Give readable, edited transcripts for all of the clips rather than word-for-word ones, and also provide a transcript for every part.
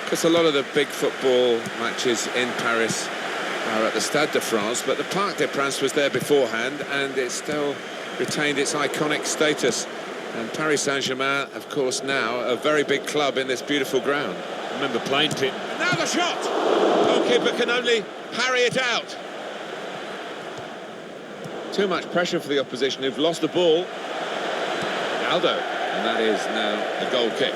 Because a lot of the big football matches in Paris are at the Stade de France, but the Parc des Princes was there beforehand, and it still retained its iconic status. And Paris Saint-Germain, of course, now a very big club in this beautiful ground. I remember playing it. And now the shot! Goalkeeper can only parry it out. Too much pressure for the opposition, who've lost the ball. Aldo, and that is now a goal kick.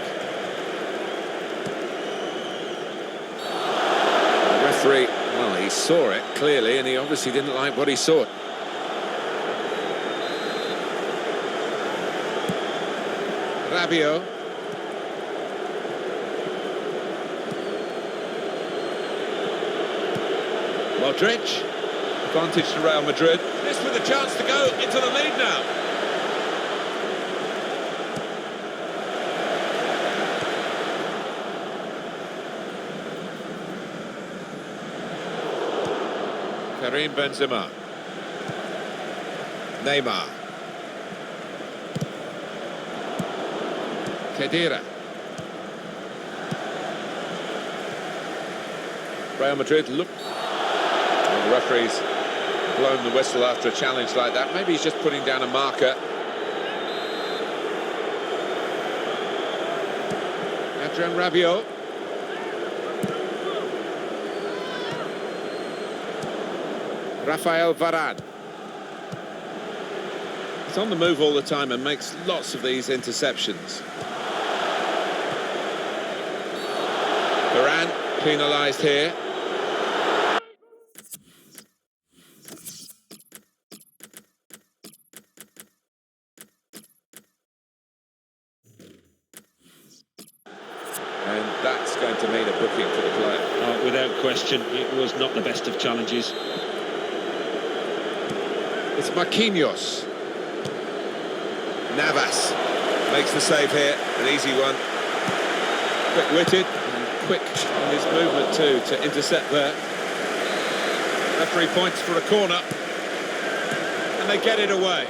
The referee, well, he saw it clearly, and he obviously didn't like what he saw. Rabiot. Modric. Advantage to Real Madrid. This with a chance to go into the lead now. Karim Benzema. Neymar. Khedira. Real Madrid look. Well, the referee's blown the whistle after a challenge like that. Maybe he's just putting down a marker. Adrien Rabiot. Rafael Varane. He's on the move all the time and makes lots of these interceptions. Varane penalised here. And that's going to mean a booking for the player. Without question, it was not the best of challenges. It's Marquinhos. Navas makes the save here, an easy one. Quick-witted and quick in his movement too to intercept there. Referee points for a corner, and they get it away.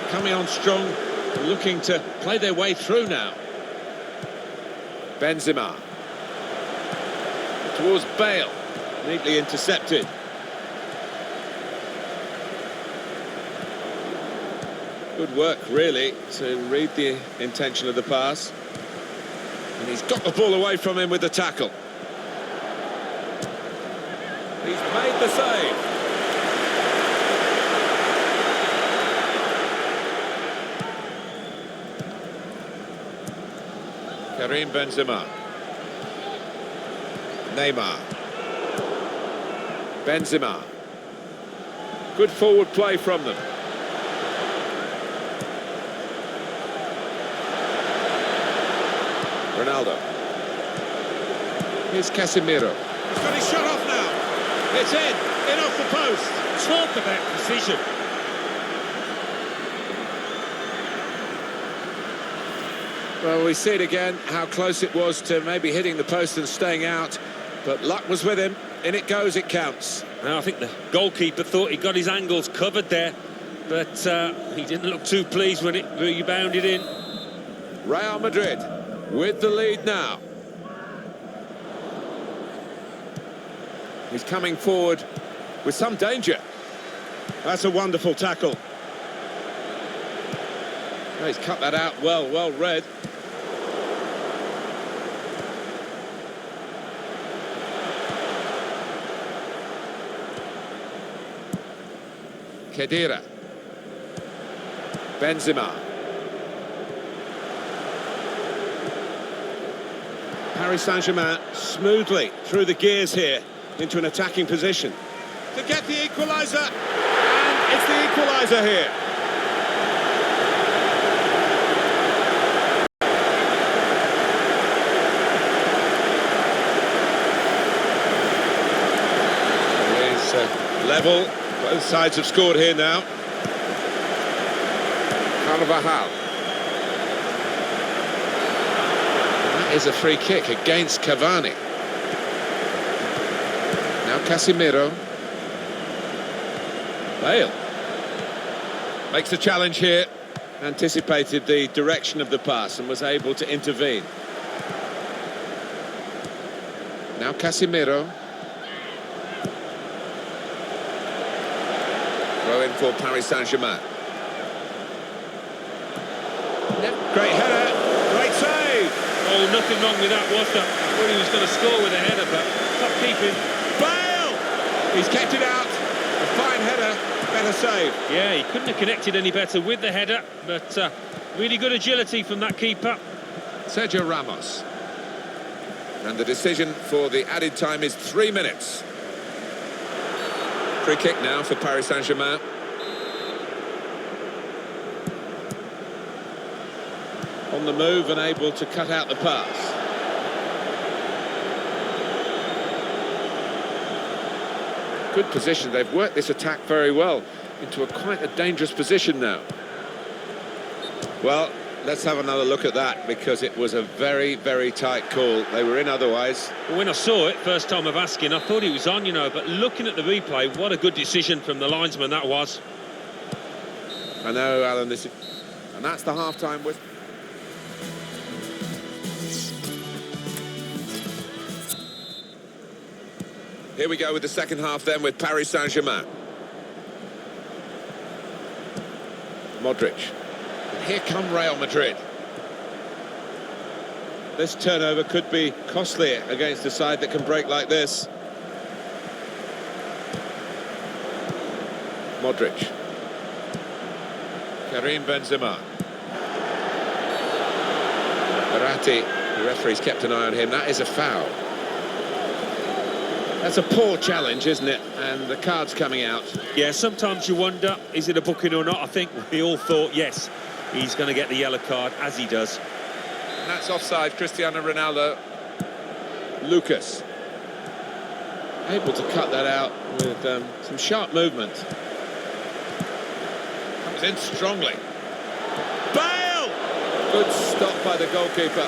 Coming on strong, looking to play their way through now. Benzema. Towards Bale, neatly intercepted. Good work, really, to read the intention of the pass. And he's got the ball away from him with the tackle. He's made the save. Karim Benzema. Neymar. Benzema. Good forward play from them. Ronaldo. Here's Casemiro. He's got his shot off now. It's in off the post. Talk about precision. Well, we see it again, how close it was to maybe hitting the post and staying out. But luck was with him. In it goes, it counts. Now, I think the goalkeeper thought he got his angles covered there, but he didn't look too pleased when it rebounded in. Real Madrid with the lead now. He's coming forward with some danger. That's a wonderful tackle. Oh, he's cut that out well read. Khedira. Benzema. Paris Saint-Germain smoothly through the gears here into an attacking position. To get the equaliser, and it's the equaliser here. It's level. Both sides have scored here now. Carvajal. That is a free kick against Cavani. Now Casemiro. Bale. Makes the challenge here. anticipated the direction of the pass and was able to intervene. Now Casemiro. Throw in for Paris Saint-Germain. Yep, great header, great save. Oh, nothing wrong with that, was there? I thought he was going to score with a header, but top keeping. Bale! He's kept it out. A fine header, better save. Yeah, he couldn't have connected any better with the header, but really good agility from that keeper. Sergio Ramos. And the decision for the added time is 3 minutes. Free kick now for Paris Saint-Germain. On the move and able to cut out the pass. Good position. They've worked this attack very well into quite a dangerous position now. Well, let's have another look at that, because it was a very, very tight call. They were in otherwise. Well, when I saw it, first time of asking, I thought he was on, you know, but looking at the replay, what a good decision from the linesman that was. I know, Alan, this is... And that's the half-time whistle. Here we go with the second half then with Paris Saint-Germain. Modric. And here come Real Madrid. This turnover could be costly against a side that can break like this. Modric. Karim Benzema. Verratti. The referee's kept an eye on him. That is a foul. That's a poor challenge, isn't it? And the card's coming out. Yeah, sometimes you wonder, is it a booking or not? I think we all thought, yes, he's going to get the yellow card, as he does. And that's offside, Cristiano Ronaldo. Lucas. Able to cut that out with some sharp movement. Comes in strongly. Bale! Good stop by the goalkeeper.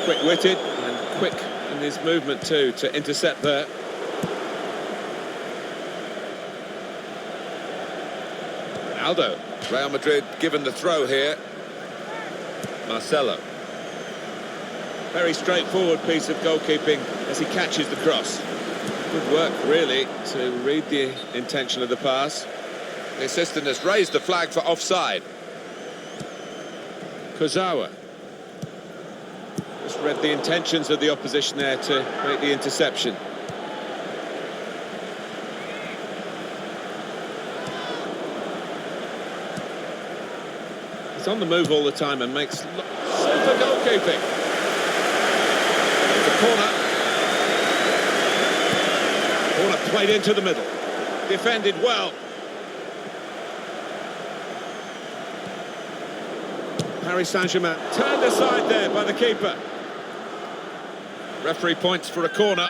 Quick-witted and quick in his movement too to intercept there. Ronaldo. Real Madrid given the throw here. Marcelo. Very straightforward piece of goalkeeping as he catches the cross. Good work really to read the intention of the pass. The assistant has raised the flag for offside. Kurzawa. Just read the intentions of the opposition there to make the interception. He's on the move all the time and makes super goalkeeping. It's a corner. Corner played into the middle. Defended well. Paris Saint-Germain turned aside there by the keeper. Referee points for a corner.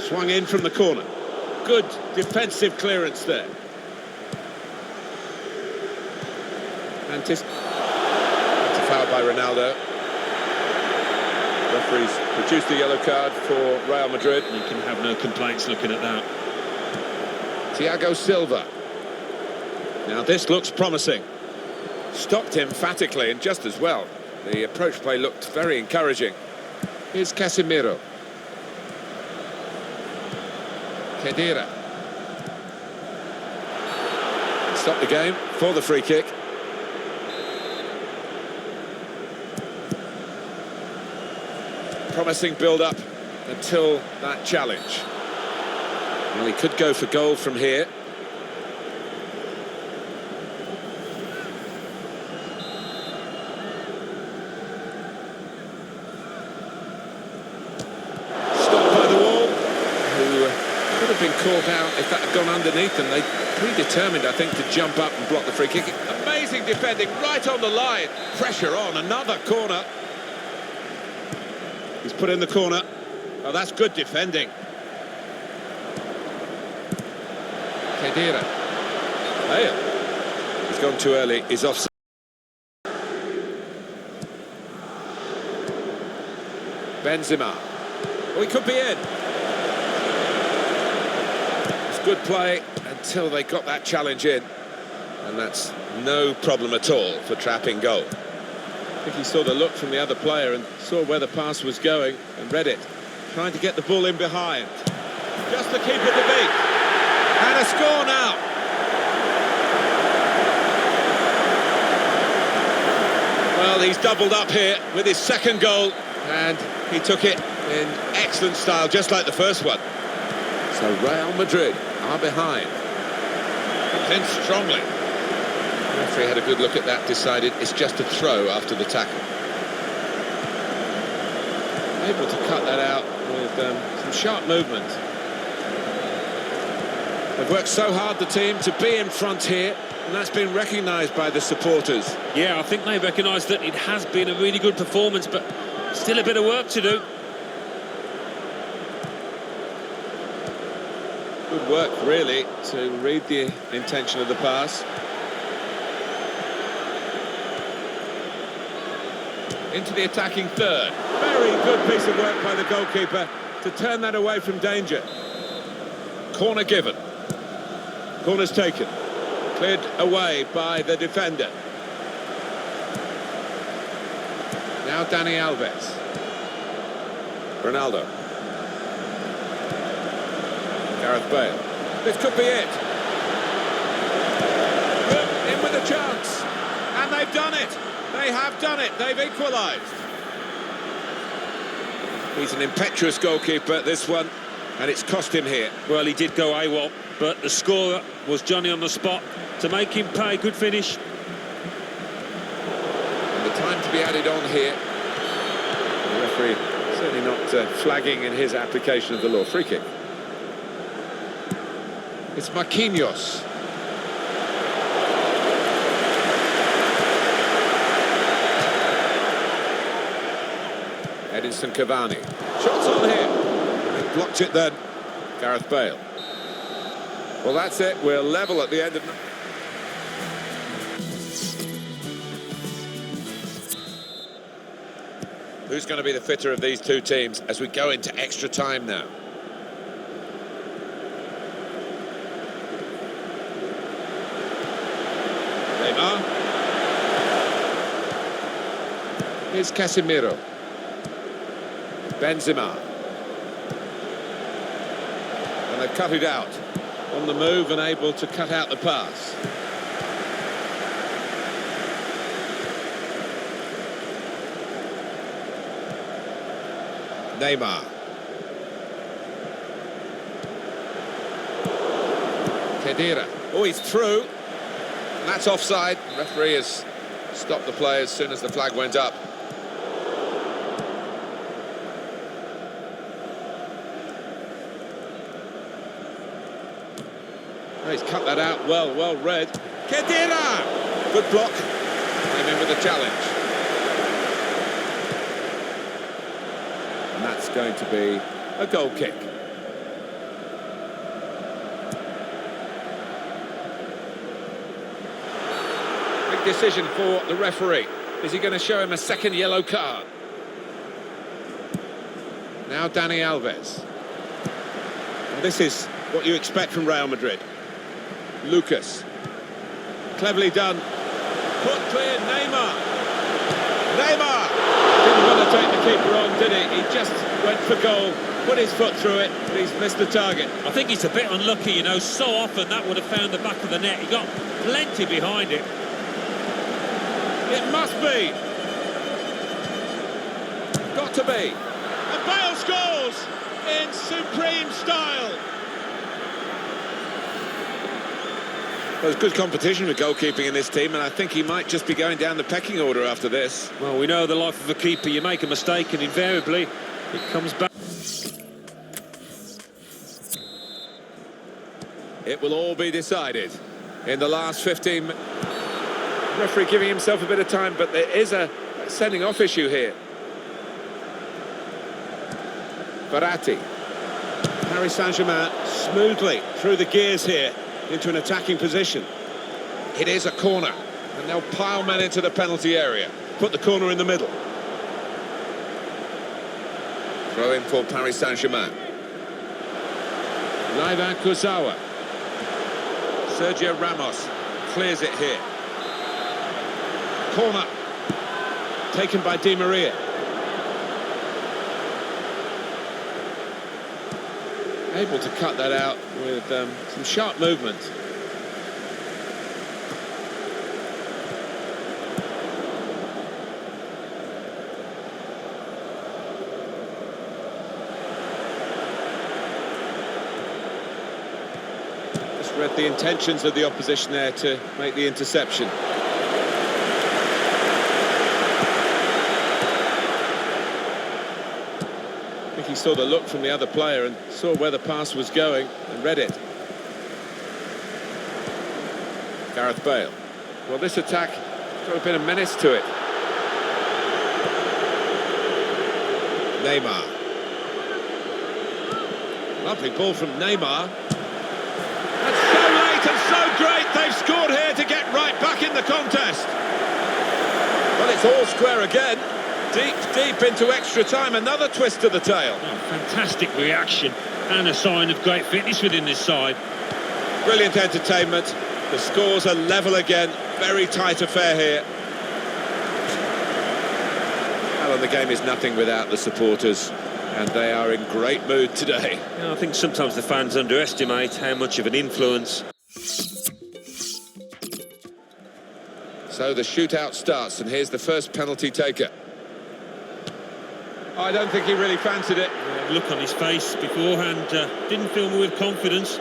Swung in from the corner. Good defensive clearance there. It's a foul by Ronaldo. Referee's produced a yellow card for Real Madrid. You can have no complaints looking at that. Thiago Silva. Now this looks promising. Stopped emphatically and just as well. The approach play looked very encouraging. Here's Casemiro. Khedira. Stop the game for the free kick. Promising build-up until that challenge. Well, he could go for goal from here. Stopped by the wall, who could have been caught out if that had gone underneath, and they predetermined, I think, to jump up and block the free kick. Amazing defending, right on the line. Pressure on, another corner. He's put in the corner. Oh, that's good defending. Khedira. Bale. He's gone too early. He's offside. Benzema. Oh, he could be in. It's good play until they got that challenge in. And that's no problem at all for trapping goal. I think he saw the look from the other player and saw where the pass was going and read it. Trying to get the ball in behind. Just to keep it to beat. And a score now. Well, he's doubled up here with his second goal, and he took it in excellent style, just like the first one. So Real Madrid are behind. Comes in strongly. The referee had a good look at that, decided it's just a throw after the tackle. Able to cut that out with some sharp movement. They've worked so hard, the team, to be in front here, and that's been recognised by the supporters. Yeah, I think they recognise that it has been a really good performance, but still a bit of work to do. Good work, really, to read the intention of the pass. Into the attacking third. Very good piece of work by the goalkeeper to turn that away from danger. Corner given. Corner's taken. Cleared away by the defender. Now Dani Alves. Ronaldo. Gareth Bale. This could be it. In with a chance. And they've done it. They have done it. They've equalised. He's an impetuous goalkeeper, this one, and it's cost him here. Well, he did go AWOL, but the scorer was Johnny on the spot to make him pay. Good finish. And the time to be added on here. The referee certainly not flagging in his application of the law. Free kick. It's Marquinhos. Edinson Cavani. Shots on here. He blocked it then. Gareth Bale. Well, that's it. We're level at the end of... Who's going to be the fitter of these two teams as we go into extra time now? Neymar. Here's Casemiro. Benzema. And they've cut it out. On the move and able to cut out the pass. Neymar. Khedira. Oh, he's through. And that's offside. The referee has stopped the play as soon as the flag went up. Oh, he's cut that out well read. Khedira! Good block. Came in with a challenge. And that's going to be a goal kick. Big decision for the referee. Is he going to show him a second yellow card? Now Dani Alves. And this is what you expect from Real Madrid. Lucas. Cleverly done. Put clear, Neymar. Neymar! Didn't want to take the keeper on, did he? He just went for goal, put his foot through it, but he's missed the target. I think he's a bit unlucky, you know. So often that would have found the back of the net. He got plenty behind it. It must be. Got to be. And Bale scores in supreme style. Well, there's good competition with goalkeeping in this team, and I think he might just be going down the pecking order after this. Well, we know the life of a keeper. You make a mistake and invariably it comes back. It will all be decided in the last 15 minutes. Referee giving himself a bit of time, but there is a sending off issue here. Verratti. Paris Saint-Germain smoothly through the gears here into an attacking position. It is a corner, and they'll pile men into the penalty area. Put the corner in the middle. Throw in for Paris Saint-Germain. Ivan Kurzawa. Sergio Ramos clears it here. Corner. Taken by Di Maria. Able to cut that out with some sharp movement. Just read the intentions of the opposition there to make the interception. I think he saw the look from the other player and saw where the pass was going and read it. Gareth Bale. Well, this attack got a bit of menace to it. Neymar. Lovely ball from Neymar. That's so late and so great. They've scored here to get right back in the contest. Well, it's all square again. Deep into extra time. Another twist to the tail. Oh, fantastic reaction and a sign of great fitness within this side. Brilliant entertainment. The scores are level again. Very tight affair here. Well, the game is nothing without the supporters, and they are in great mood today. You know, I think sometimes the fans underestimate how much of an influence. So the shootout starts, and here's the first penalty taker. I don't think he really fancied it. Look on his face beforehand, didn't fill me with confidence.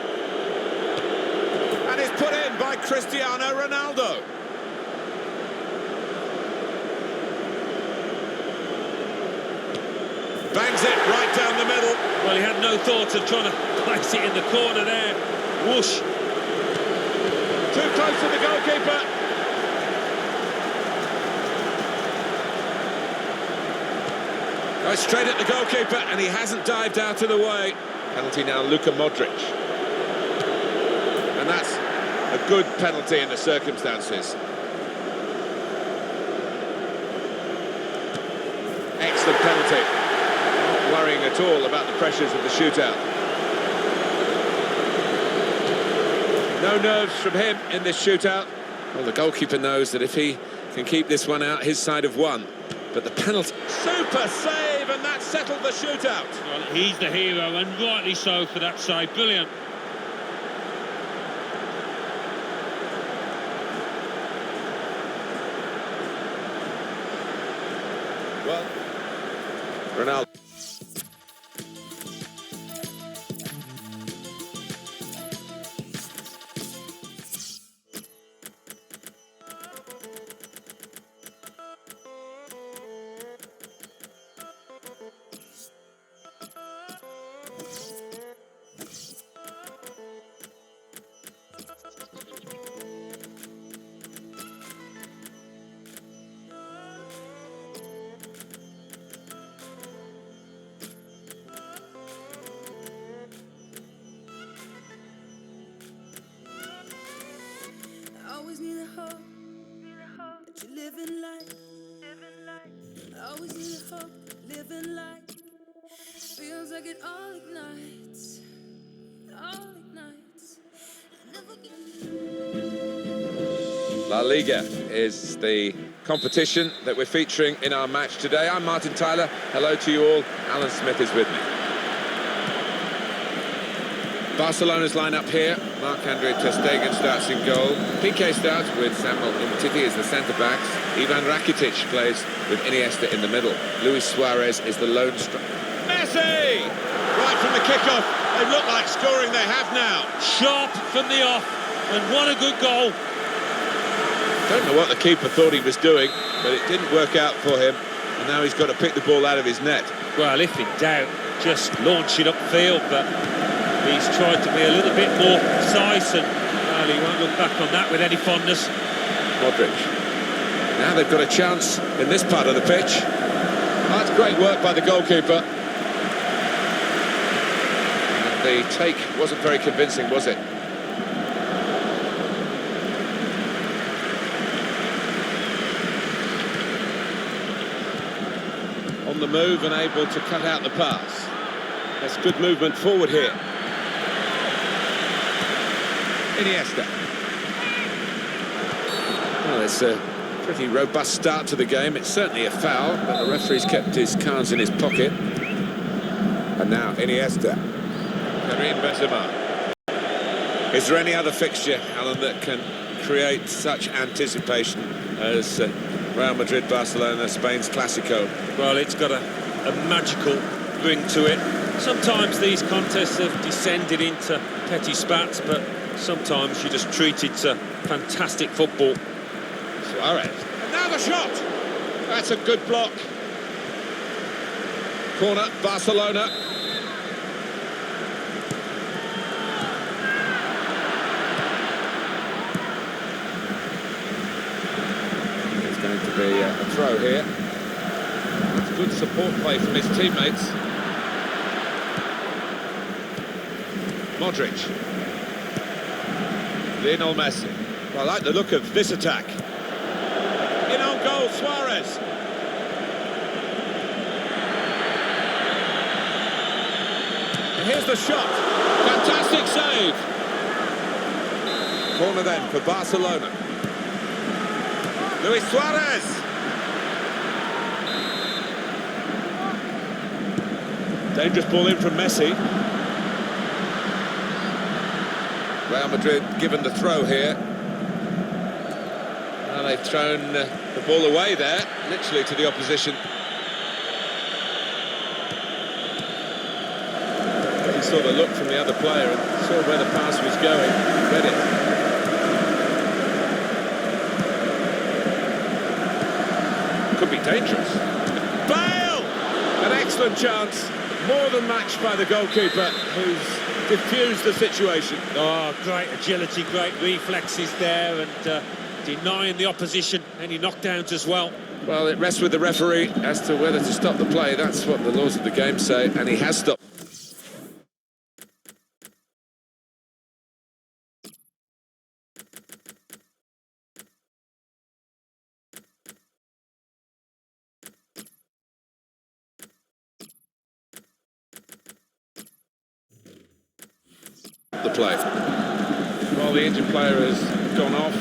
And it's put in by Cristiano Ronaldo. Bangs it right down the middle. Well, he had no thought of trying to place it in the corner there. Whoosh. Too close to the goalkeeper. Goes straight at the goalkeeper, and he hasn't dived out of the way. Penalty now, Luka Modric. And that's a good penalty in the circumstances. Excellent penalty. Not worrying at all about the pressures of the shootout. No nerves from him in this shootout. Well, the goalkeeper knows that if he can keep this one out, his side have won. But the penalty... Super save, and that settled the shootout. Well, he's the hero, and rightly so for that save. Brilliant. Well, Ronaldo. Always need a hope that you're living life. Always need a hope, living life. Feels like it all ignites. La Liga is the competition that we're featuring in our match today. I'm Martin Tyler. Hello to you all. Alan Smith is with me. Barcelona's line-up here. Marc-Andre ter Stegen starts in goal. Piqué starts with Samuel Umtiti as the centre-backs. Ivan Rakitic plays with Iniesta in the middle. Luis Suarez is the lone striker. Messi! Right from the kick-off. They look like scoring. They have now. Sharp from the off, and what a good goal. Don't know what the keeper thought he was doing, but it didn't work out for him. And now he's got to pick the ball out of his net. Well, if in doubt, just launch it upfield, but he's tried to be a little bit more precise, and well, he won't look back on that with any fondness. Modric. Now they've got a chance in this part of the pitch. That's great work by the goalkeeper. And the take wasn't very convincing, was it? On on the move and able to cut out the pass. That's good movement forward here. Iniesta. Well, it's a pretty robust start to the game. It's certainly a foul, but the referee's kept his cards in his pocket. And now Iniesta. Karim Benzema. Is there any other fixture, Alan, that can create such anticipation as Real Madrid, Barcelona, Spain's Clásico? Well, it's got a magical ring to it. Sometimes these contests have descended into petty spats, but sometimes you just treat it fantastic football. Suarez. And now the shot! That's a good block. Corner, Barcelona. It's going to be a throw here. That's good support play from his teammates. Modric. Lionel Messi. I like the look of this attack. In on goal, Suarez. And here's the shot. Fantastic save. Corner then for Barcelona. Luis Suarez. Dangerous ball in from Messi. Real Madrid given the throw here. Well, they've thrown the ball away there, literally to the opposition. He saw the look from the other player and saw where the pass was going, read it. Could be dangerous. Bale! An excellent chance, more than matched by the goalkeeper, who's diffused the situation. Oh, great agility, great reflexes there, and denying the opposition any knockdowns as well. Well, it rests with the referee as to whether to stop the play. That's what the laws of the game say, and he has stopped. The play. Well, the injured player has gone off.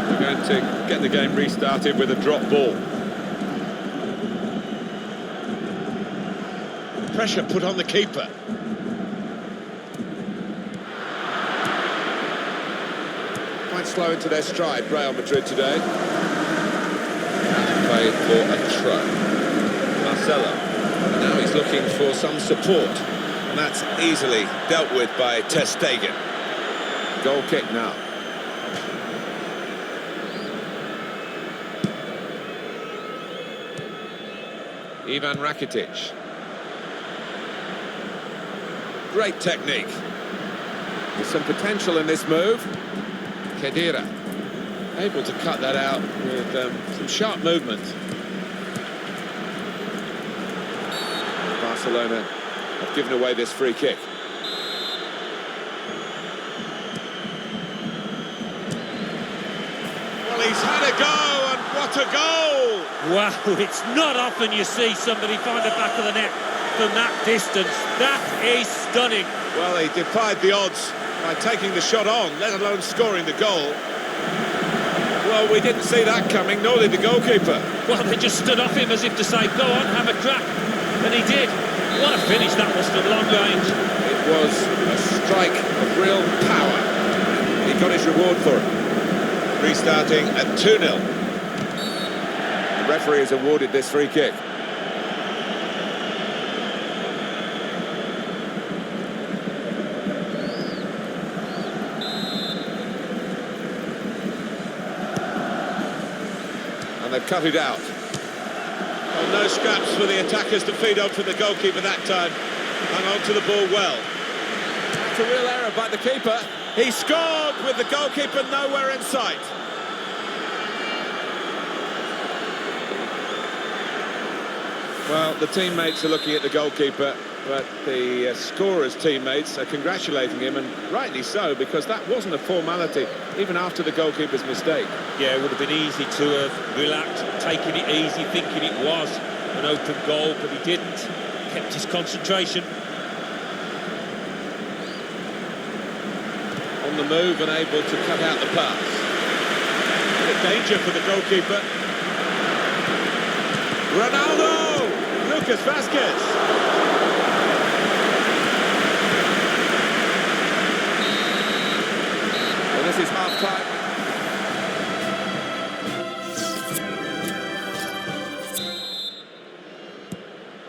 We're going to get the game restarted with a drop ball. Pressure put on the keeper. Quite slow into their stride, Real Madrid today. And played for a throw. Marcelo. And now he's looking for some support. And that's easily dealt with by Ter Stegen. Goal kick now. Ivan Rakitic. Great technique. There's some potential in this move. Khedira. Able to cut that out with some sharp movement. Barcelona have given away this free kick. Well, he's had a go, and what a goal! Wow, it's not often you see somebody find the back of the net from that distance. That is stunning. Well, he defied the odds by taking the shot on, let alone scoring the goal. Well, we didn't see that coming, nor did the goalkeeper. Well, they just stood off him as if to say, go on, have a crack. And he did. What a finish that was from long range. It was a strike of real power. He got his reward for it. Restarting at 2-0. The referee has awarded this free kick. And they've cut it out. Well, no scraps for the attackers to feed on for the goalkeeper that time. Hung on to the ball well. That's a real error by the keeper. He scored with the goalkeeper nowhere in sight. Well, the teammates are looking at the goalkeeper, but the scorer's teammates are congratulating him, and rightly so, because that wasn't a formality, even after the goalkeeper's mistake. Yeah, it would have been easy to have relaxed, taken it easy, thinking it was. an open goal, but he didn't. Kept his concentration. On the move and able to cut out the pass. Bit of danger for the goalkeeper. Ronaldo! Lucas Vazquez. Well, this is half-time.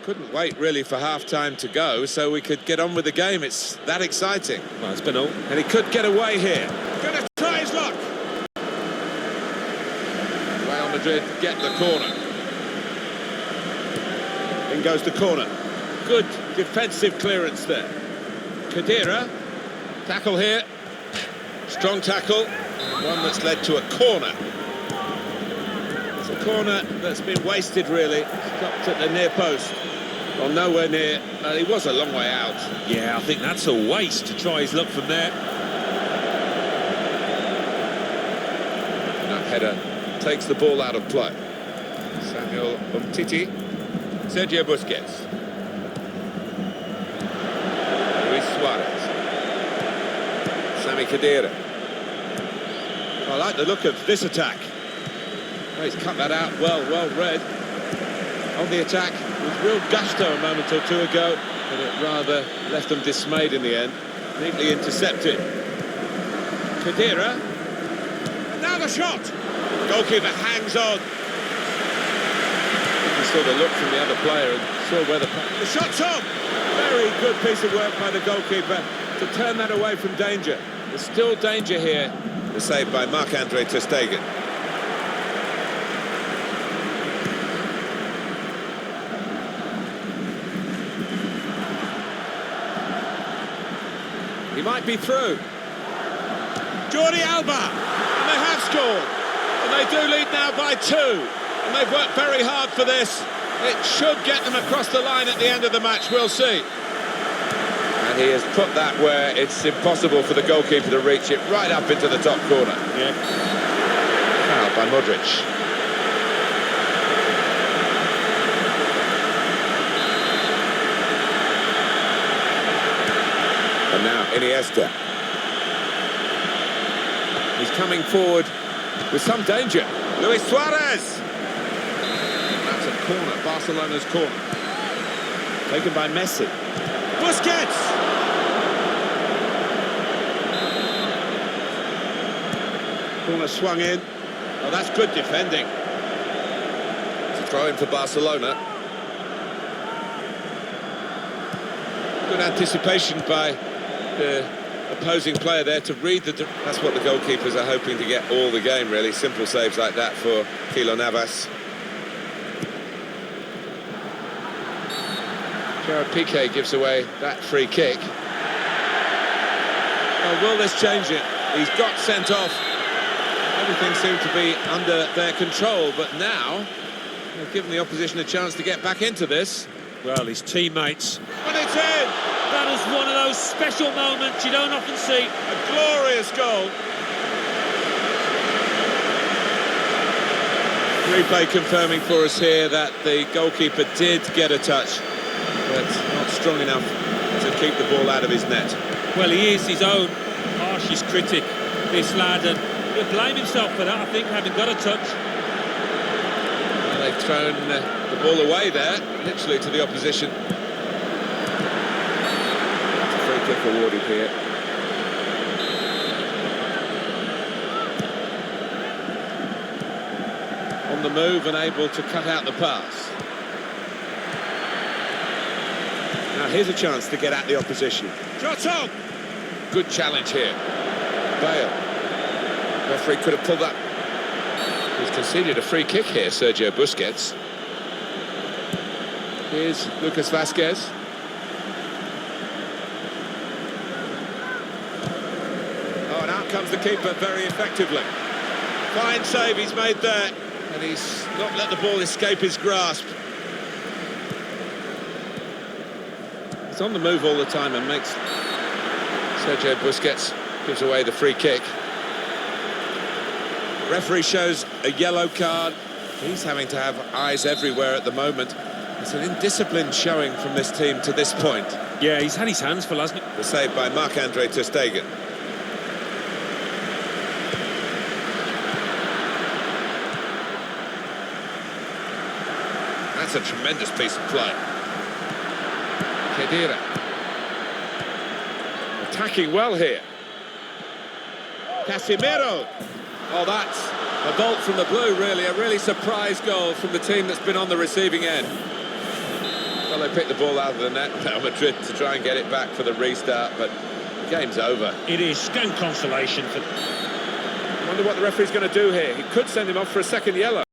Couldn't wait really for half-time to go, so we could get on with the game. It's that exciting. Well, it's been all. And he could get away here. Gonna try his luck. Real Madrid get the corner. In goes the corner. Good defensive clearance there. Khedira. Tackle here. Strong tackle. One that's led to a corner. It's a corner that's been wasted, really. Stopped at the near post. Well, nowhere near. He was a long way out. Yeah, I think that's a waste to try his luck from there. That header takes the ball out of play. Samuel Umtiti. Sergio Busquets. Luis Suarez. Sami Khedira. I like the look of this attack. Oh, he's cut that out well read. On the attack with real gusto a moment or two ago, but it rather left them dismayed in the end. Neatly intercepted. Khedira. Now the shot! Goalkeeper hangs on. He saw the look from the other player and saw where the shot's on! Very good piece of work by the goalkeeper to turn that away from danger. There's still danger here. The save by Marc-Andre ter Stegen. He might be through. Jordi Alba! And they have scored. And they do lead now by 2. And they've worked very hard for this. It should get them across the line at the end of the match. We'll see. And he has put that where it's impossible for the goalkeeper to reach it, right up into the top corner. Yeah. Foul by Modric. And now Iniesta. He's coming forward with some danger. Luis Suarez. That's a corner, Barcelona's corner. Taken by Messi. Busquets. Corner swung in. Oh, that's good defending. It's a throw in for Barcelona. Good anticipation by the opposing player there to read the... That's what the goalkeepers are hoping to get all the game, really. Simple saves like that for Keylor Navas. Gerard Piqué gives away that free kick. Oh, will this change it? He's got sent off. Everything seemed to be under their control, but now they've given the opposition a chance to get back into this. Well, his teammates. And it's in! That was one of those special moments you don't often see. A glorious goal. Replay confirming for us here that the goalkeeper did get a touch, but not strong enough to keep the ball out of his net. Well, he is his own harshest critic, this lad, and he'll blame himself for that, I think, having got a touch. Well, they've thrown the ball away there, literally to the opposition. Kick awarded here. On the move and able to cut out the pass. Now here's a chance to get at the opposition. Shot on! Good challenge here. Bale. Referee could have pulled that. He's conceded a free kick here, Sergio Busquets. Here's Lucas Vazquez. Comes the keeper very effectively. Fine save he's made there, and he's not let the ball escape his grasp. He's on the move all the time and makes Sergio Busquets gives away the free kick. Referee shows a yellow card. He's having to have eyes everywhere at the moment. It's an indisciplined showing from this team to this point. Yeah, he's had his hands full, hasn't he? The save by Marc-Andre ter Stegen. That's a tremendous piece of play. Khedira. Attacking well here. Casemiro. Oh, that's a bolt from the blue, really. A really surprise goal from the team that's been on the receiving end. Well, they picked the ball out of the net, Real Madrid, to try and get it back for the restart, but the game's over. It is scant consolation for... I wonder what the referee's going to do here. He could send him off for a second yellow.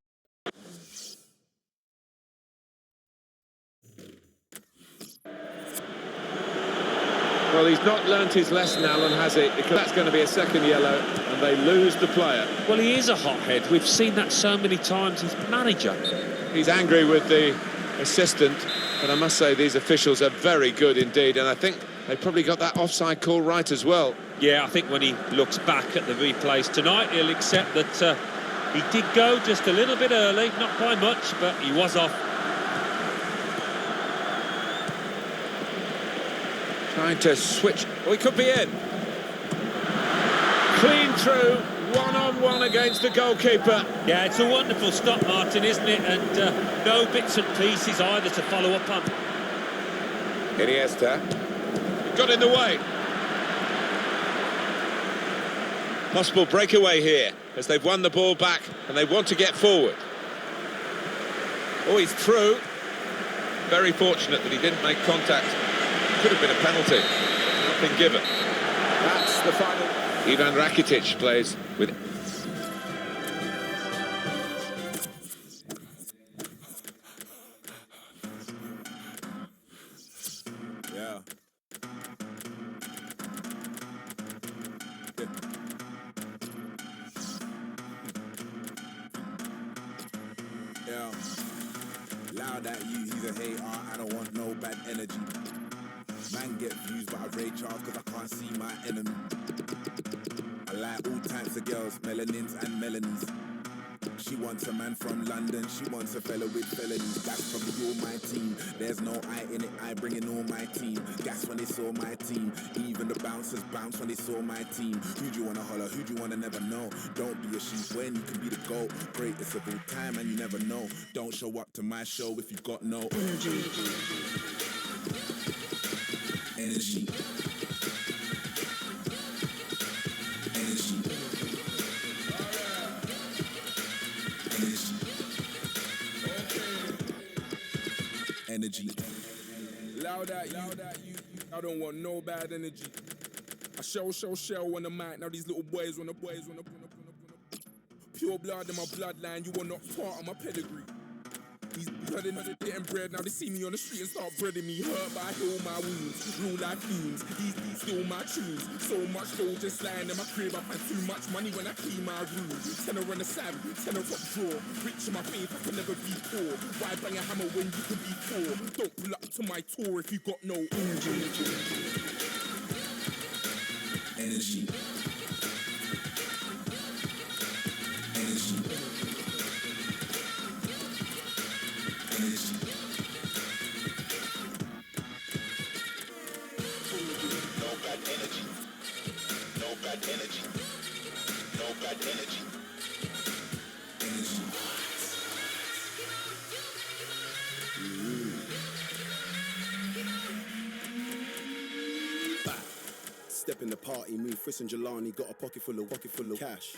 Well, he's not learnt his lesson, Alan, has he? Because that's going to be a second yellow, and they lose the player. Well, he is a hothead. We've seen that so many times. He's manager. He's angry with the assistant, but I must say these officials are very good indeed, and I think they probably got that offside call right as well. Yeah, I think when he looks back at the replays tonight, he'll accept that he did go just a little bit early, not by much, but he was off. Trying to switch. Oh, he could be in. Clean through, one-on-one against the goalkeeper. Yeah, it's a wonderful stop, Martin, isn't it? And no bits and pieces either to follow up on. Iniesta. Got in the way. Possible breakaway here, as they've won the ball back and they want to get forward. Oh, he's through. Very fortunate that he didn't make contact. Could have been a penalty. Not been given. That's the final. Ivan Rakitic plays with... Yeah. Yeah. Loud at you, he's a hater. I don't want no bad energy. Man get views, but I rage hard because I can't see my enemy. I like all types of girls, melanins and melanies. She wants a man from London, she wants a fella with felonies. That's probably all my team. There's no I in it, I bring in all my team. Gas when they saw my team. Even the bouncers bounce when they saw my team. Who do you wanna holler, who do you wanna never know? Don't be a sheep when you can be the GOAT. Greatest of all time and you never know. Don't show up to my show if you got no energy. Energy. Energy. Loud at you. I don't want no bad energy. I shell on the mic. Now these little boys wanna pure blood in my bloodline. You are not part of my pedigree. These blooded getting bread. Now they see me on the street and start breading me. Hurt, but I heal my wounds. Real life fumes. These beats steal my tunes. So much gold just lying in my crib. I've had too much money when I clean my room. Tenner on the side, tenner up draw. Rich in my faith, I can never be poor. Why bang a hammer when you can be poor? Don't pull up to my tour if you got no energy. Energy. Step in the party, move Friss and Jelani, got a pocket full of cash.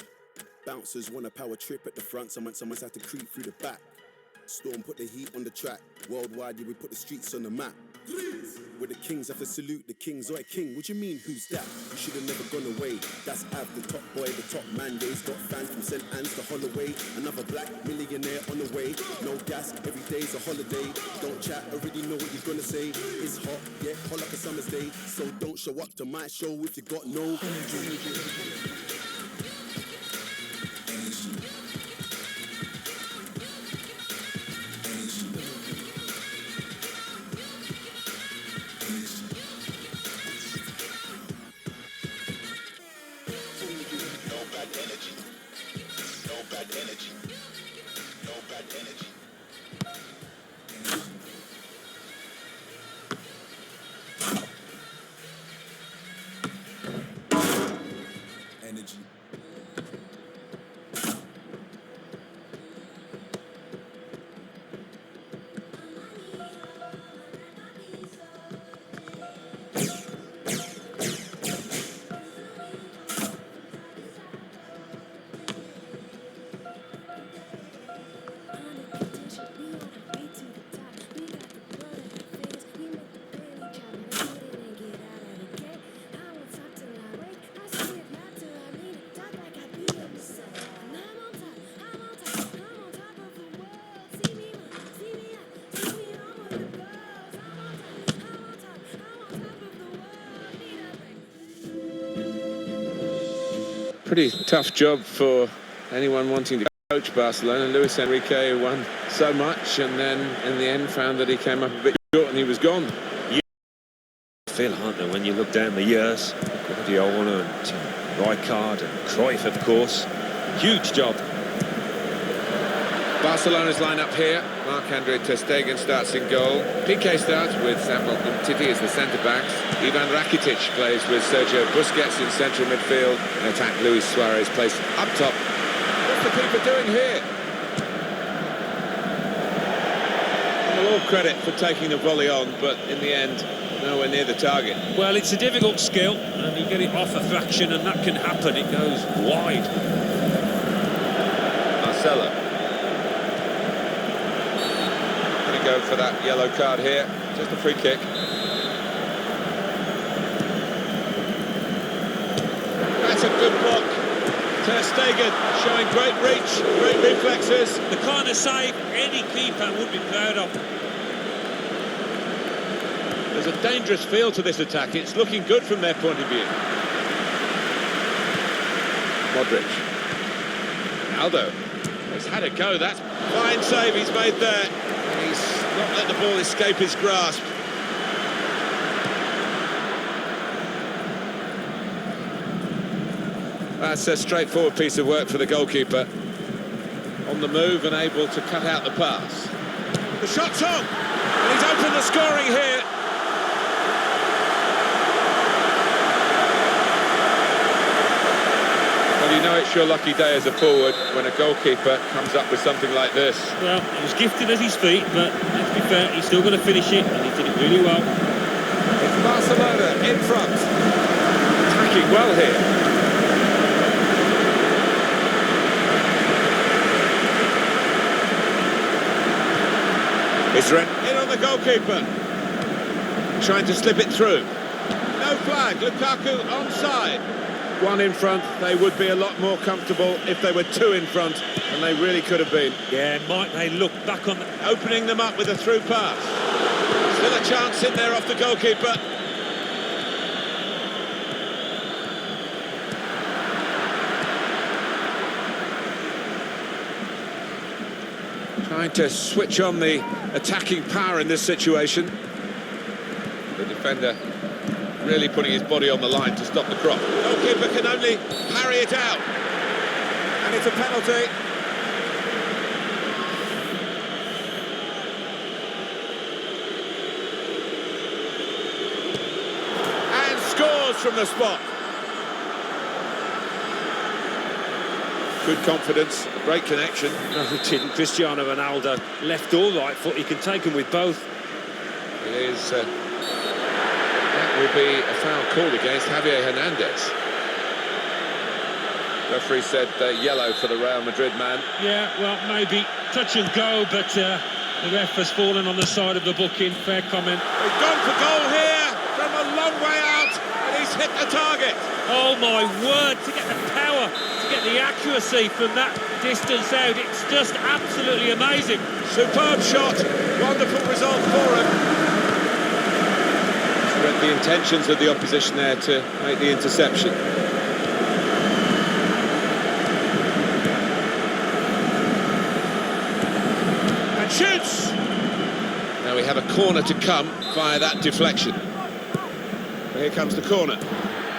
Bouncers want a power trip at the front, someone's had to creep through the back. Storm put the heat on the track, worldwide yeah, we put the streets on the map. Where the kings have to salute the kings. Oi king, what you mean, who's that? You should have never gone away. That's Av, the top boy, the top man. Yeah, he's got fans from St. Anne's to Holloway. Another black millionaire on the way. No gas, every day's a holiday. Don't chat, already know what you're gonna say. It's hot, yeah, hot like a summer's day. So don't show up to my show if you got no energy. energy. Pretty tough job for anyone wanting to coach Barcelona. Luis Enrique won so much and then in the end found that he came up a bit short and he was gone. Feel, aren't they, when you look down the years? Guardiola and Rijkaard and Cruyff, of course. Huge job. Barcelona's line-up here. Marc-Andre ter Stegen starts in goal. Piqué starts with Samuel Umtiti as the centre-backs. Ivan Rakitic plays with Sergio Busquets in central midfield. In attack, Luis Suarez plays up top. What's the keeper doing here? Well, all credit for taking the volley on, but in the end, nowhere near the target. Well, it's a difficult skill, and you get it off a fraction, and that can happen. It goes wide. Marcelo. Go for that yellow card here. Just a free kick. That's a good block. Ter Stegen showing great reach, great reflexes. The kind of save any keeper would be proud of. There's a dangerous feel to this attack. It's looking good from their point of view. Modric. Aldo. He's had a go. That's fine save he's made there. He's not let the ball escape his grasp. That's a straightforward piece of work for the goalkeeper. On the move and able to cut out the pass. The shot's on! And he's opened the scoring here. Well, you know it's your lucky day as a forward when a goalkeeper comes up with something like this. Well, he was gifted at his feet, but let's be fair, he's still going to finish it, and he did it really well. It's Barcelona in front. Attacking well here. Isren in on the goalkeeper. Trying to slip it through. No flag, Lukaku onside. One in front, they would be a lot more comfortable if they were two in front, and they really could have been. Yeah, might they look back on the... Opening them up with a through pass. Still a chance in there off the goalkeeper. Trying to switch on the attacking power in this situation. The defender really putting his body on the line to stop the cross. The goalkeeper can only parry it out. And it's a penalty. And scores from the spot. Good confidence, great connection. No, he didn't. Cristiano Ronaldo left or right foot. He can take them with both. It is... that will be a foul called against Javier Hernandez. Referee said yellow for the Real Madrid man. Yeah, well, maybe touch and go, but the ref has fallen on the side of the booking. Fair comment. He's gone for goal here from a long way out, and he's hit the target. Oh, my word, to get the power, to get the accuracy from that distance out, it's just absolutely amazing. Superb shot, wonderful result for him. Read the intentions of the opposition there to make the interception. And shoots! Now we have a corner to come via that deflection. Here comes the corner.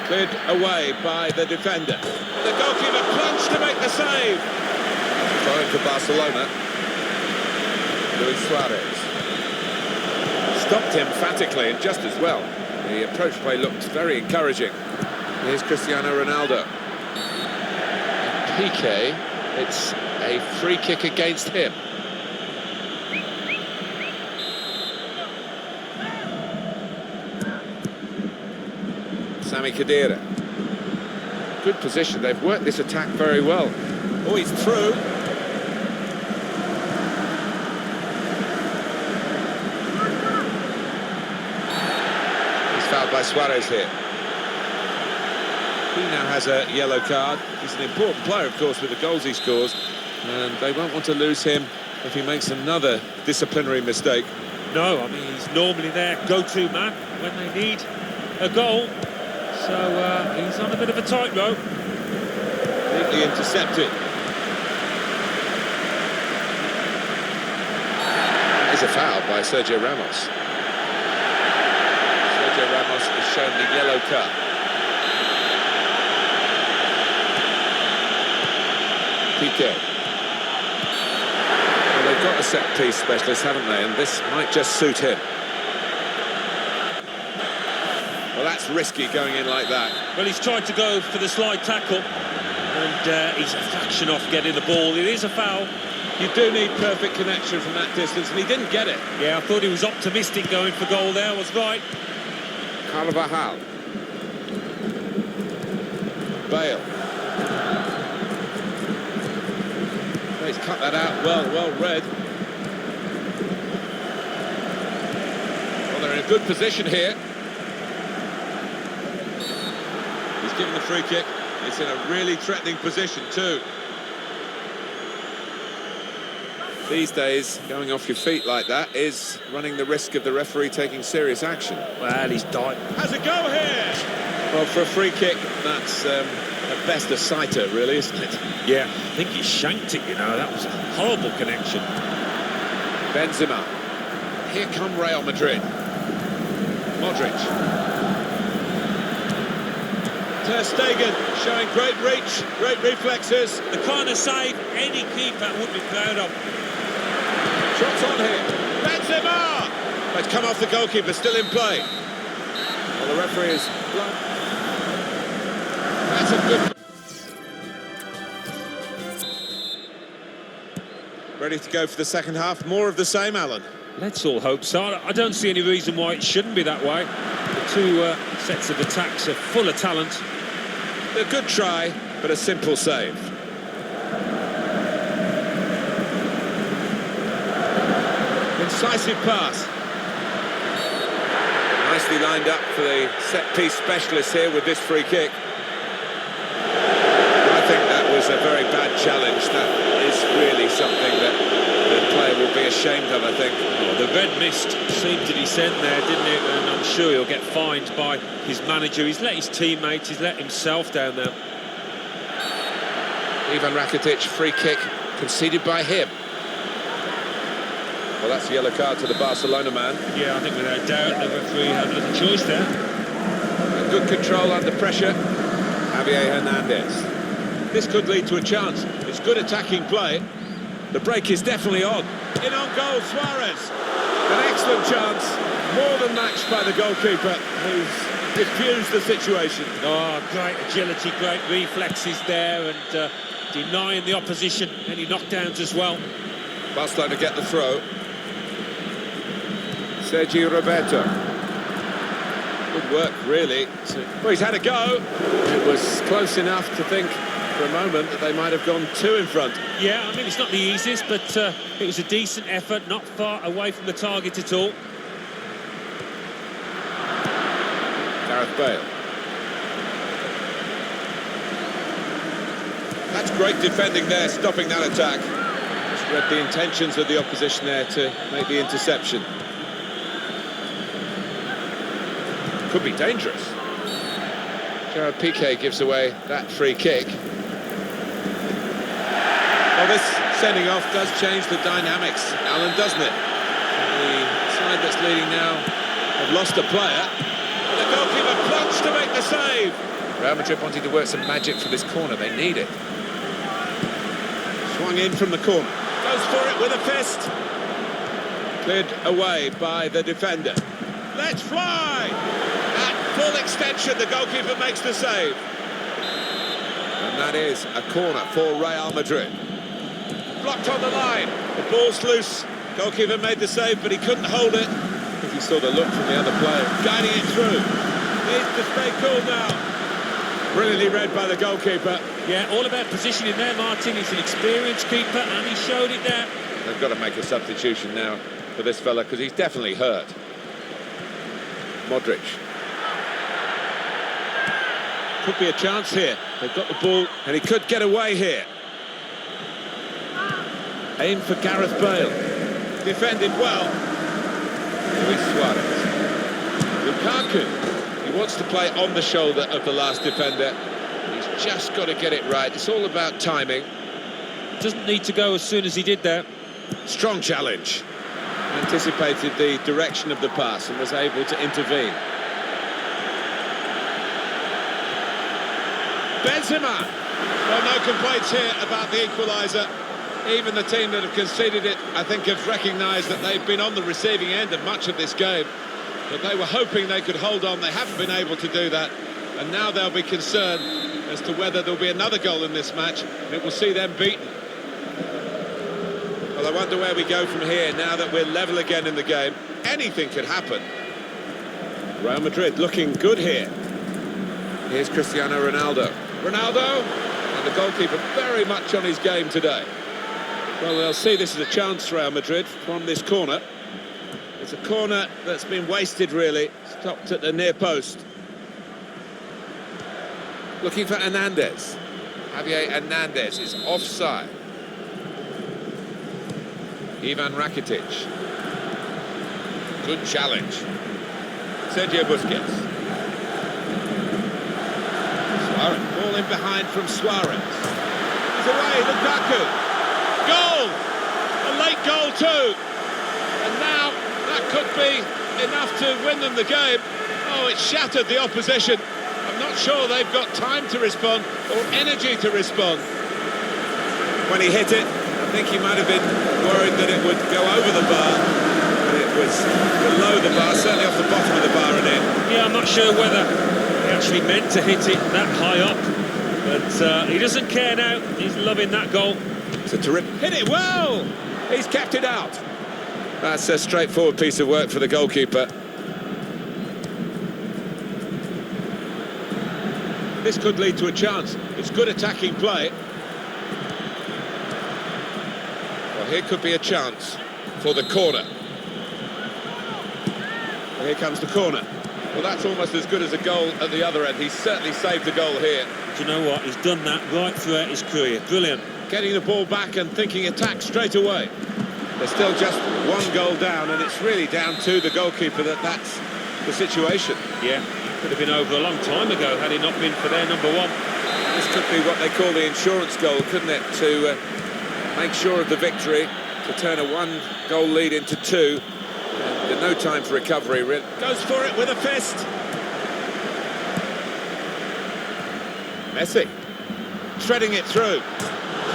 Cleared away by the defender. The goalkeeper plunged to make the save. Throwing for Barcelona. Luis Suarez. Stopped him emphatically and just as well. The approach play looked very encouraging. Here's Cristiano Ronaldo. Piqué. It's a free kick against him. Sami Khedira. Good position. They've worked this attack very well. Oh, he's through. He's fouled by Suarez here. He now has a yellow card. He's an important player, of course, with the goals he scores, and they won't want to lose him if he makes another disciplinary mistake. No, I mean, he's normally their go-to man when they need a goal. So he's on a bit of a tightrope. Neatly intercepted. That is a foul by Sergio Ramos. Sergio Ramos is shown the yellow card. Piqué. Well, they've got a set-piece specialist, haven't they? And this might just suit him. Well, that's risky going in like that. Well, he's tried to go for the slide tackle, and he's a fraction off getting the ball. It is a foul. You do need perfect connection from that distance, and he didn't get it. Yeah, I thought he was optimistic going for goal there. I was right. Carvajal. Bale. He's cut that out well read. Well, they're in a good position here. He's given the free kick. It's in a really threatening position too. These days, going off your feet like that is running the risk of the referee taking serious action. Well, he's died. Has a go here. Well, for a free kick, that's at best a sighter, really, isn't it? Yeah, I think he shanked it, you know. That was a horrible connection. Benzema. Here come Real Madrid. Modric. Ter Stegen showing great reach, great reflexes. The kind of save any keeper would be proud of. Shots on here. Benzema! It's come off the goalkeeper, still in play. Well, the referee is... That's a good... Ready to go for the second half. More of the same, Alan. Let's all hope so. I don't see any reason why it shouldn't be that way. The two sets of attacks are full of talent. A good try, but a simple save. Incisive pass. Nicely lined up for the set-piece specialist here with this free kick. I think that was a very bad challenge. That is really something that the player will be ashamed of, I think. Oh, the red mist seemed to descend there, didn't it? And I'm sure he'll get fined by his manager. He's let his teammates, he's let himself down there. Ivan Rakitic, free kick conceded by him. Well, that's a yellow card to the Barcelona man. Yeah, I think without doubt the referee had little choice there. And good control under pressure. Javier Hernandez. This could lead to a chance. It's good attacking play. The break is definitely on. In on goal, Suarez. An excellent chance. More than matched by the goalkeeper, who's diffused the situation. Oh, great agility, great reflexes there, and denying the opposition any knockdowns as well. Barcelona get the throw. Sergio Roberto. Good work, really. Well, he's had a go. It was close enough to think for a moment that they might have gone two in front. Yeah, I mean, it's not the easiest, but it was a decent effort, not far away from the target at all. Gareth Bale. That's great defending there, stopping that attack. Just read the intentions of the opposition there to make the interception. Could be dangerous. Gerard Piqué gives away that free kick. Well, this sending off does change the dynamics, Alan, doesn't it? The side that's leading now have lost a player. And the goalkeeper plunged to make the save. Real Madrid wanting to work some magic from this corner. They need it. Swung in from the corner. Goes for it with a fist. Cleared away by the defender. Let's fly! At full extension, the goalkeeper makes the save. And that is a corner for Real Madrid. Blocked on the line. The ball's loose. Goalkeeper made the save, but he couldn't hold it. I think he saw the look from the other player, guiding it through. Needs to stay cool now. Brilliantly read by the goalkeeper. Yeah, all about positioning there, Martin. He's an experienced keeper, and he showed it there. They've got to make a substitution now for this fella, because he's definitely hurt. Modric. Could be a chance here. They've got the ball, and he could get away here. Aim for Gareth Bale. Defended well. Luis Suarez. Lukaku. He wants to play on the shoulder of the last defender. He's just got to get it right. It's all about timing. Doesn't need to go as soon as he did there. Strong challenge. Anticipated the direction of the pass and was able to intervene. Benzema. Well, no complaints here about the equaliser. Even the team that have conceded it, I think, have recognised that they've been on the receiving end of much of this game. But they were hoping they could hold on. They haven't been able to do that. And now they'll be concerned as to whether there'll be another goal in this match, and it will see them beaten. Well, I wonder where we go from here now that we're level again in the game. Anything could happen. Real Madrid looking good here. Here's Cristiano Ronaldo. Ronaldo, and the goalkeeper very much on his game today. Well, they'll see this as a chance for Real Madrid from this corner. It's a corner that's been wasted, really. Stopped at the near post. Looking for Hernandez. Javier Hernandez is offside. Ivan Rakitic. Good challenge. Sergio Busquets. Suarez. Ball in behind from Suarez. He's away, Lukaku. Goal! A late goal too. And now that could be enough to win them the game. Oh, it shattered the opposition. I'm not sure they've got time to respond or energy to respond. When he hit it, I think he might have been worried that it would go over the bar. But it was below the bar, certainly off the bottom of the bar and in. Yeah, I'm not sure whether he actually meant to hit it that high up. But he doesn't care now. He's loving that goal. It's a terrific... Hit it well! He's kept it out. That's a straightforward piece of work for the goalkeeper. This could lead to a chance. It's good attacking play. Well, here could be a chance for the corner. Well, here comes the corner. Well, that's almost as good as a goal at the other end. He's certainly saved the goal here. Do you know what? He's done that right throughout his career. Brilliant. Getting the ball back and thinking attack straight away. They're still just one goal down, and it's really down to the goalkeeper that's the situation. Yeah, could have been over a long time ago had it not been for their number one. This could be what they call the insurance goal, couldn't it? To make sure of the victory, to turn a one-goal lead into two. And no time for recovery, really. Goes for it with a fist. Messi. Threading it through.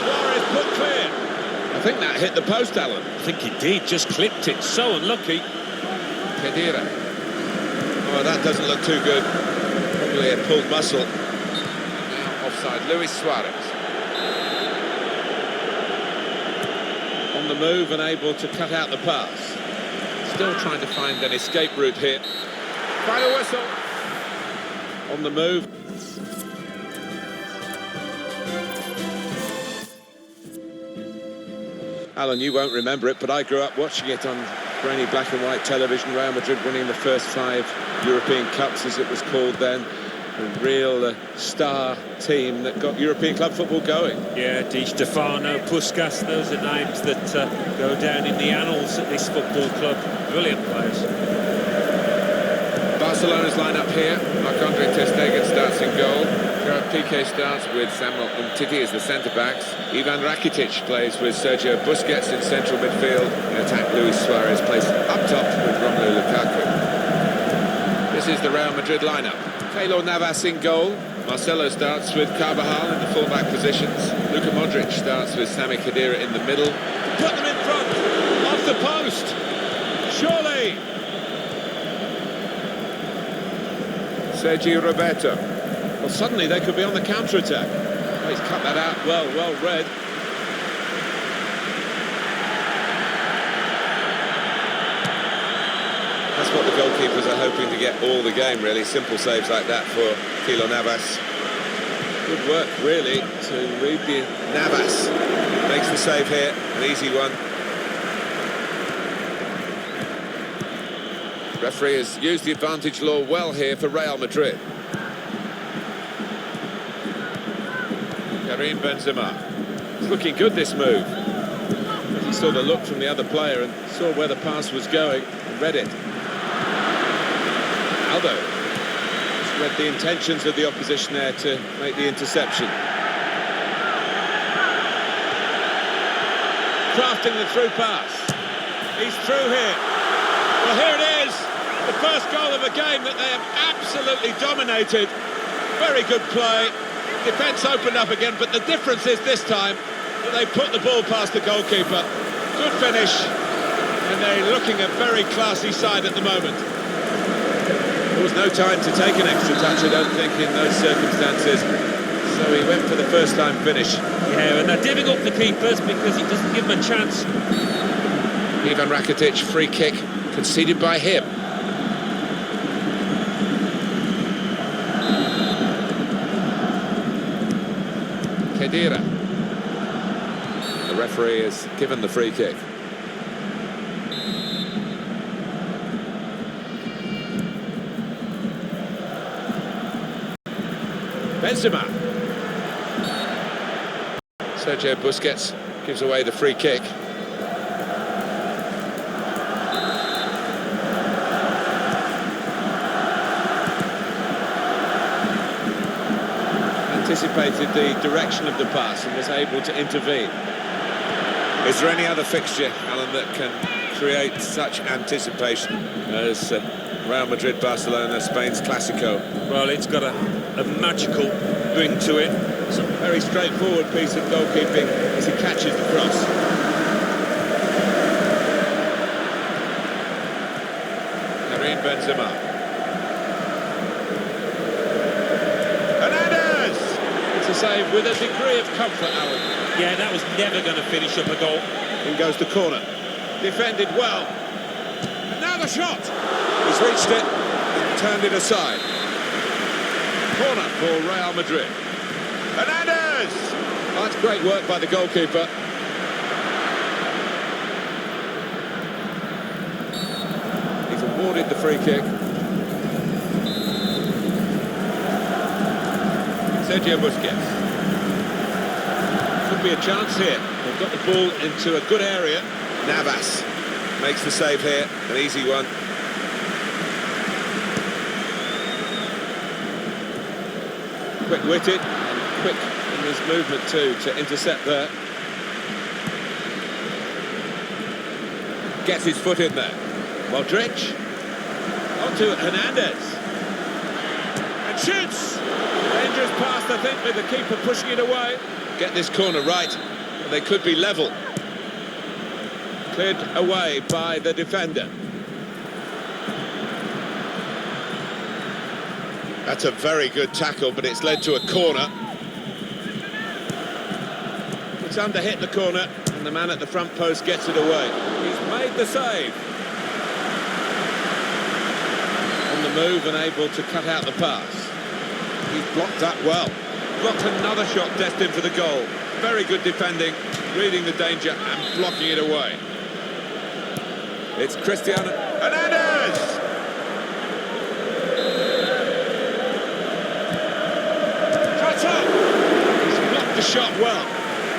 Suarez put clear. I think that hit the post, Alan. I think he did, just clipped it. So unlucky. Khedira. Oh, that doesn't look too good. Probably a pulled muscle. Now offside, Luis Suarez. On the move and able to cut out the pass. Still trying to find an escape route here. Final whistle. On the move. Alan, you won't remember it, but I grew up watching it on grainy black and white television. Real Madrid winning the first 5 European Cups, as it was called then. A real star team that got European club football going. Yeah, Di Stefano, Puskas, those are names that go down in the annals at this football club. Brilliant players. Barcelona's line-up here. Marc-Andre ter Stegen starts in goal. Gerard Piqué starts with Samuel Umtiti as the centre-backs. Ivan Rakitic plays with Sergio Busquets in central midfield. In attack, Luis Suarez plays up top with Romelu Lukaku. This is the Real Madrid line-up. Keylor Navas in goal. Marcelo starts with Carvajal in the full-back positions. Luka Modric starts with Sami Khedira in the middle. Put them in front, off the post. Surely. Sergi Roberto. Well, suddenly they could be on the counter-attack. He's cut that out well read. That's what the goalkeepers are hoping to get all the game, really. Simple saves like that for Keylor Navas. Good work, really, to read the... Navas makes the save here, an easy one. Referee has used the advantage law well here for Real Madrid. Karim Benzema. It's looking good, this move. He saw the look from the other player and saw where the pass was going and read it. Aldo just read the intentions of the opposition there to make the interception. Crafting the through pass. He's through here. Well, here it is. The first goal of a game that they have absolutely dominated. Very good play. Defence opened up again, but the difference is this time that they put the ball past the goalkeeper. Good finish, and they're looking a very classy side at the moment. There was no time to take an extra touch, I don't think, in those circumstances. So he went for the first-time finish. Yeah, and they're difficult for keepers because it doesn't give them a chance. Ivan Rakitic, free kick, conceded by him. Khedira. The referee has given the free kick. Benzema. Sergio Busquets gives away the free kick. Anticipated the direction of the pass and was able to intervene. Is there any other fixture, Alan, that can create such anticipation as Real Madrid, Barcelona, Spain's Clásico? Well, it's got a magical ring to it. It's a very straightforward piece of goalkeeping as he catches the cross. Karim Benzema. To save with a degree of comfort, Alan. Yeah, that was never going to finish up a goal. In goes the corner. Defended well. And now the shot. He's reached it and turned it aside. Corner for Real Madrid. Hernandez! Oh, that's great work by the goalkeeper. He's awarded the free kick. Sergio Busquets. Could be a chance here. They've got the ball into a good area. Navas makes the save here, an easy one. Quick-witted and quick in his movement too to intercept there. Gets his foot in there. Modric. Onto Hernandez. And shoots! Dangerous pass, I think, with the keeper pushing it away. Get this corner right, and they could be level. Cleared away by the defender. That's a very good tackle, but it's led to a corner. It's under hit the corner, and the man at the front post gets it away. He's made the save. On the move and able to cut out the pass. He's blocked that well. Blocked another shot destined for the goal. Very good defending, reading the danger and blocking it away. It's Cristiano Hernandez! Shots up! He's blocked the shot well.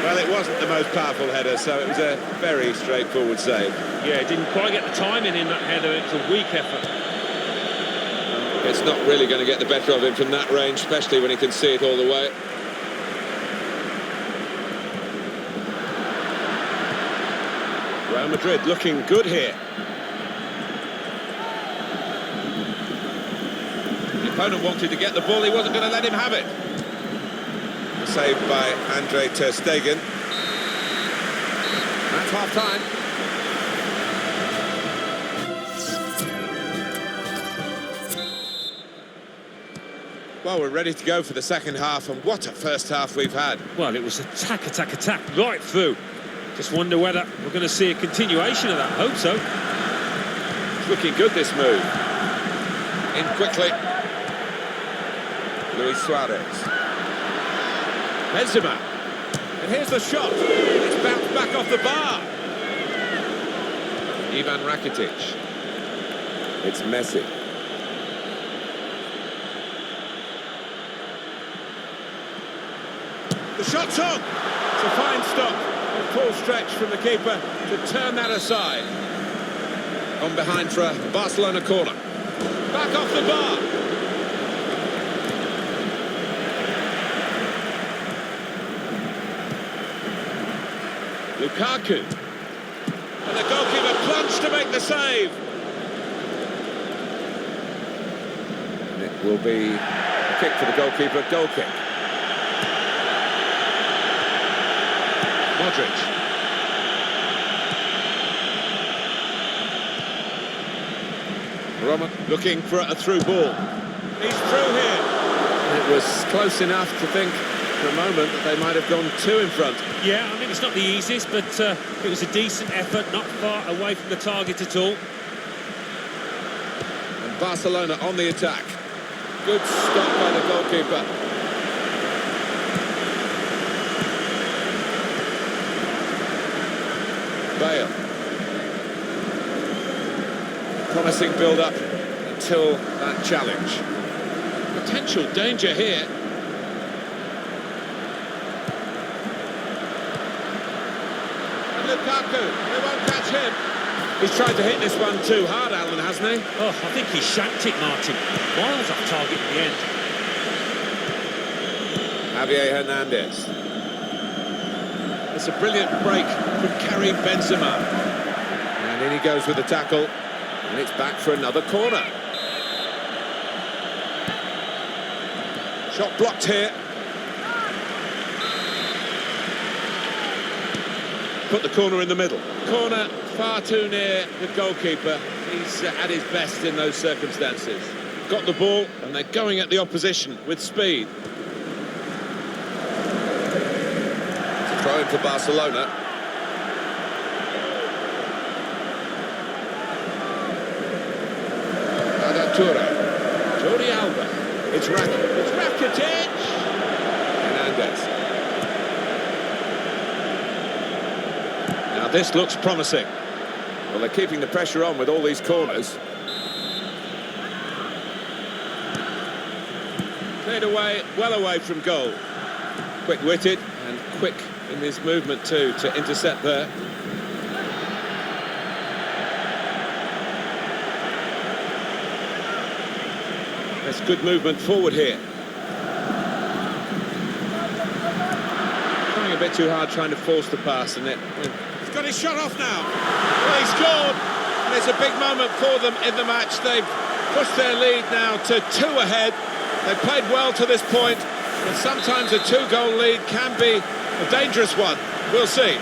Well, it wasn't the most powerful header, so it was a very straightforward save. Yeah, didn't quite get the timing in that header. It was a weak effort. It's not really going to get the better of him from that range, especially when he can see it all the way. Real Madrid looking good here. The opponent wanted to get the ball, he wasn't going to let him have it. Saved by Andre ter Stegen. That's half-time. Well, we're ready to go for the second half, and what a first half we've had. Well, it was attack, right through. Just wonder whether we're going to see a continuation of that. Hope so. It's looking good, this move. In quickly. Luis Suarez. Benzema. And here's the shot. It's bounced back off the bar. Ivan Rakitic. It's Messi. The shot's on. It's a fine stop. A full stretch from the keeper to turn that aside. On behind for a Barcelona corner. Back off the bar. Lukaku. And the goalkeeper plunged to make the save. And it will be a kick for the goalkeeper, goal kick. Modric. Roman looking for a through ball. He's through here. It was close enough to think for a moment that they might have gone two in front. Yeah, I mean, it's not the easiest, but it was a decent effort, not far away from the target at all. And Barcelona on the attack. Good stop by the goalkeeper. Bale. Promising build-up until that challenge. Potential danger here. And Lukaku, they won't catch him. He's tried to hit this one too hard, Alan, hasn't he? Oh, I think he shanked it, Martin. Miles off target in the end. Javier Hernandez. It's a brilliant break from Karim Benzema. And in he goes with the tackle. And it's back for another corner. Shot blocked here. Put the corner in the middle. Corner far too near the goalkeeper. He's at his best in those circumstances. Got the ball and they're going at the opposition with speed. Throw in for Barcelona. Jordi Alba. It's Rakitic. Hernandez. Now this looks promising. Well, they're keeping the pressure on with all these corners. Cleared away, well away from goal. Quick-witted and quick in his movement too to intercept there. That's good movement forward here. Trying a bit too hard, trying to force the pass, and he's got his shot off now. Well, he scored, and it's a big moment for them in the match. They've pushed their lead now to 2 ahead. They've played well to this point, but sometimes a 2-goal lead can be a dangerous one. We'll see.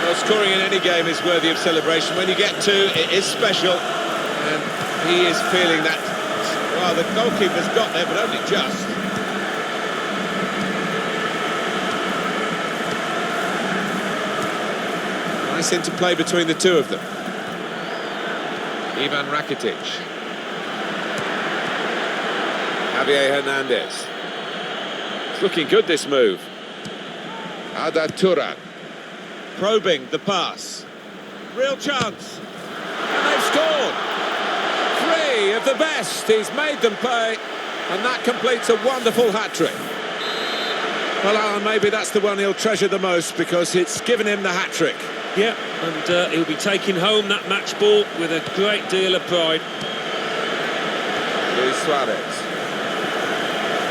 Well, scoring in any game is worthy of celebration. When you get 2, it is special, and he is feeling that. Well, the goalkeeper's got there, but only just. Nice interplay between the two of them. Ivan Rakitic. Javier Hernandez. It's looking good, this move. Arda Turan. Probing the pass. Real chance. And they've scored. 3 of the best. He's made them pay. And that completes a wonderful hat-trick. Well, Alan, maybe that's the one he'll treasure the most because it's given him the hat-trick. Yeah, and he'll be taking home that match ball with a great deal of pride. Luis Suarez.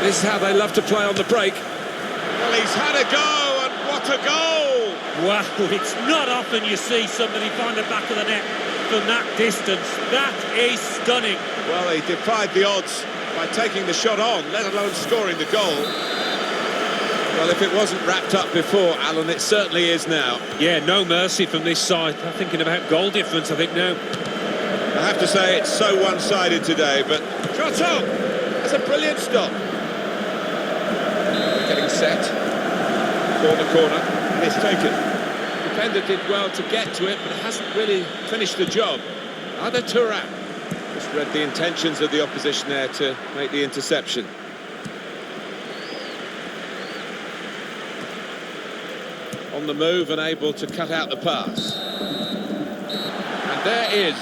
This is how they love to play on the break. Well, he's had a go, and what a goal! Wow, it's not often you see somebody find the back of the net from that distance. That is stunning. Well, he defied the odds by taking the shot on, let alone scoring the goal. Well, if it wasn't wrapped up before, Alan, it certainly is now. Yeah, no mercy from this side. I'm thinking about goal difference, I think, now. I have to say, it's so one-sided today, but shot on! That's a brilliant stop. Getting set for the corner, and it's taken. The defender did well to get to it, but hasn't really finished the job. Other Thuram just read the intentions of the opposition there to make the interception. On the move and able to cut out the pass. And there is.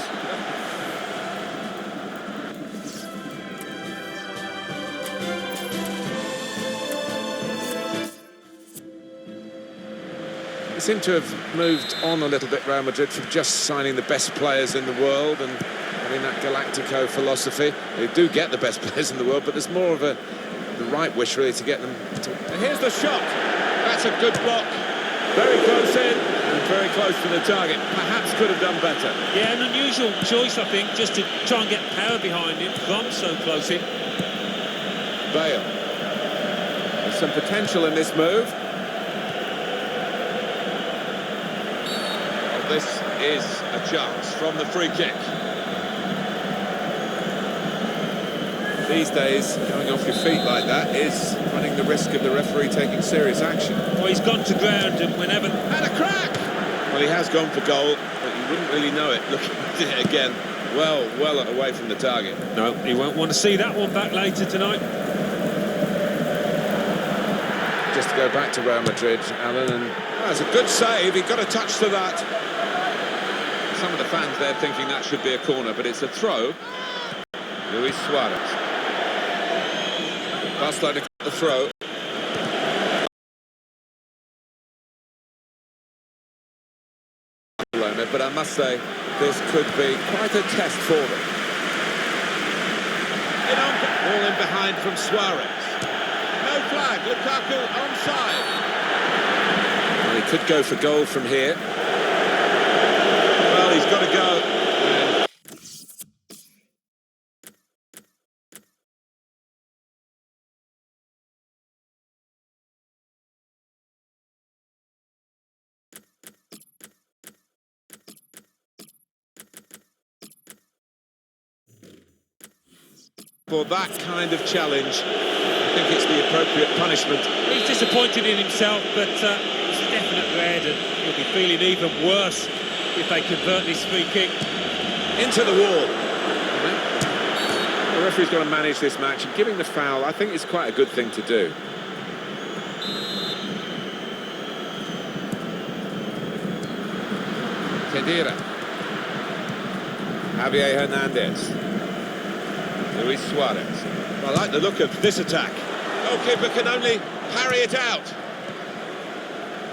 They seem to have moved on a little bit, Real Madrid, from just signing the best players in the world and having that Galactico philosophy. They do get the best players in the world, but there's more of the right wish, really, to get them to... And here's the shot. That's a good block. Very close in and very close to the target. Perhaps could have done better. Yeah, an unusual choice, I think, just to try and get power behind him from so close in. Bale. There's some potential in this move. Well, this is a chance from the free kick. These days, going off your feet like that is running the risk of the referee taking serious action. Well, he's gone to ground, and whenever... And a crack! Well, he has gone for goal, but you wouldn't really know it looking at it again. Well away from the target. No, he won't want to see that one back later tonight. Just to go back to Real Madrid, Alan, and That's a good save. He got a touch to that. Some of the fans there thinking that should be a corner, but it's a throw. Luis Suarez. Barcelona got the throw. Barcelona, but I must say, this could be quite a test for them. Ball in behind from Suarez. No flag, Lukaku onside. well, he could go for goal from here. Well, he's got to go. For that kind of challenge, I think it's the appropriate punishment. He's disappointed in himself, but it's a definite red, and he'll be feeling even worse if they convert this free kick. Into the wall. The referee's got to manage this match, and giving the foul, I think, is quite a good thing to do. Kedira. Javier Hernandez. Luis Suarez. I like the look of this attack. Goalkeeper can only parry it out.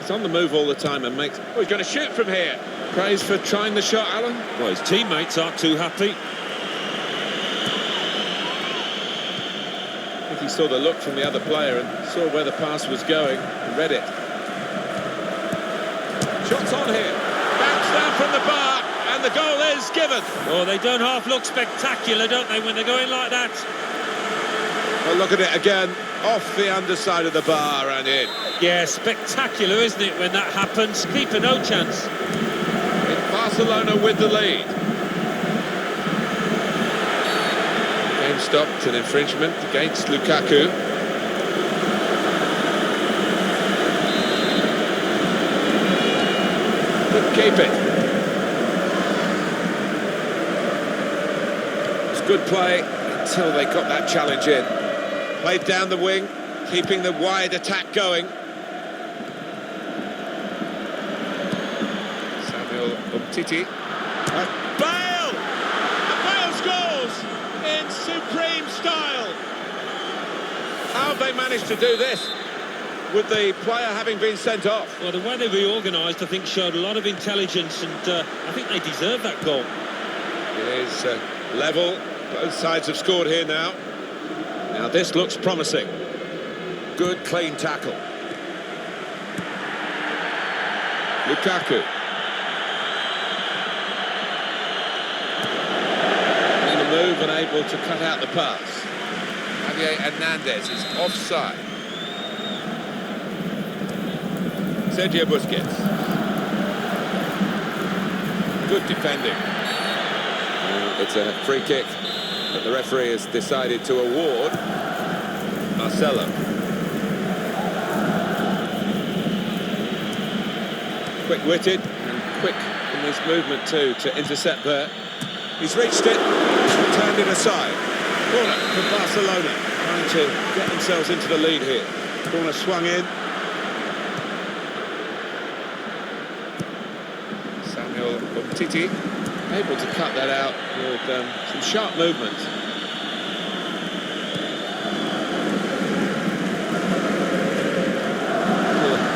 He's on the move all the time and makes... Oh, he's going to shoot from here. Praise for trying the shot, Alan. Well, his teammates aren't too happy. I think he saw the look from the other player and saw where the pass was going and read it. Shots on here. Bounce down from the bar. And the goal is given. Oh, they don't half look spectacular, don't they, when they're going like that? Well, look at it again. Off the underside of the bar and in. Yeah, spectacular, isn't it, when that happens? Keeper no chance. It's Barcelona with the lead. Game stopped, an infringement against Lukaku. But keep it. Good play until they got that challenge in. Played down the wing, keeping the wide attack going. Samuel Umtiti. Bale! And Bale scores in supreme style. How have they managed to do this with the player having been sent off? Well, the way they reorganised, I think, showed a lot of intelligence, and I think they deserve that goal. It is level. Both sides have scored here now. Now this looks promising. Good clean tackle. Lukaku. On the move and able to cut out the pass. Javier Hernandez is offside. Sergio Busquets. Good defending. It's a free kick. But the referee has decided to award Marcelo. Quick-witted and quick in his movement too to intercept there. He's reached it, turned it aside. Corner for Barcelona, trying to get themselves into the lead here. Corner swung in. Samuel Umtiti able to cut that out with some sharp movement.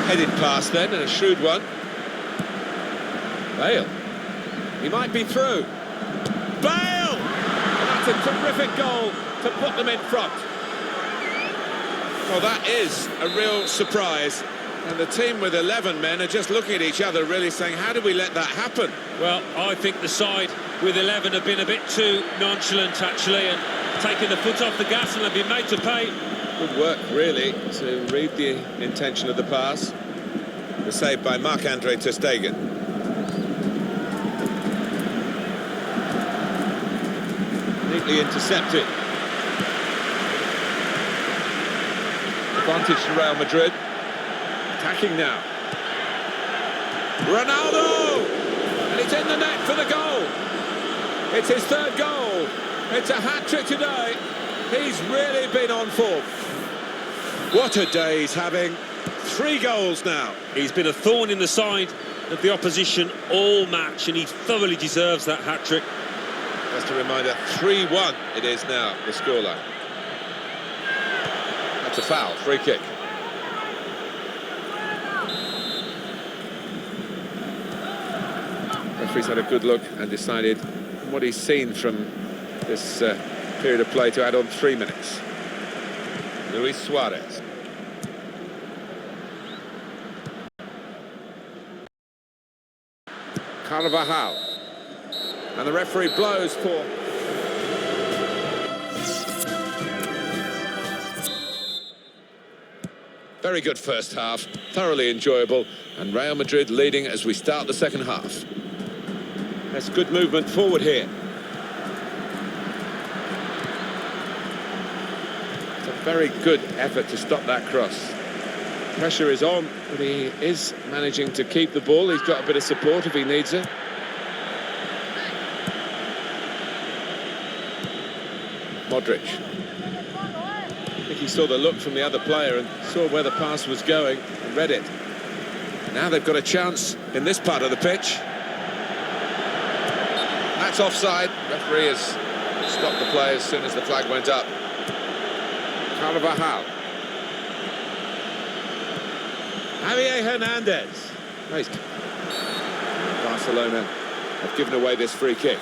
Headed pass then, and a shrewd one. Bale. He might be through. Bale! That's a terrific goal to put them in front. Well, that is a real surprise. And the team with 11 men are just looking at each other, really saying, how did we let that happen? Well, I think the side with 11 have been a bit too nonchalant, actually, and taking the foot off the gas, and they've been made to pay. Good work, really, to read the intention of the pass. The save by Marc-Andre ter Stegen. Neatly intercepted. Advantage to Real Madrid. Attacking now. Ronaldo! And it's in the net for the goal. It's his third goal. It's a hat-trick today. He's really been on form. What a day he's having. 3 goals now. He's been a thorn in the side of the opposition all match, and he thoroughly deserves that hat-trick. Just a reminder, 3-1 it is now, the scoreline. That's a foul, free kick. Referee's had a good look and decided what he's seen from this period of play to add on 3 minutes. Luis Suarez. Carvajal. And the referee blows for... Very good first half, thoroughly enjoyable, and Real Madrid leading as we start the second half. That's good movement forward here. It's a very good effort to stop that cross. Pressure is on, but he is managing to keep the ball. He's got a bit of support if he needs it. Modric. I think he saw the look from the other player and saw where the pass was going and read it. Now they've got a chance in this part of the pitch. That's offside. Referee has stopped the play as soon as the flag went up. Carvajal. Javier Hernandez. Barcelona have given away this free kick.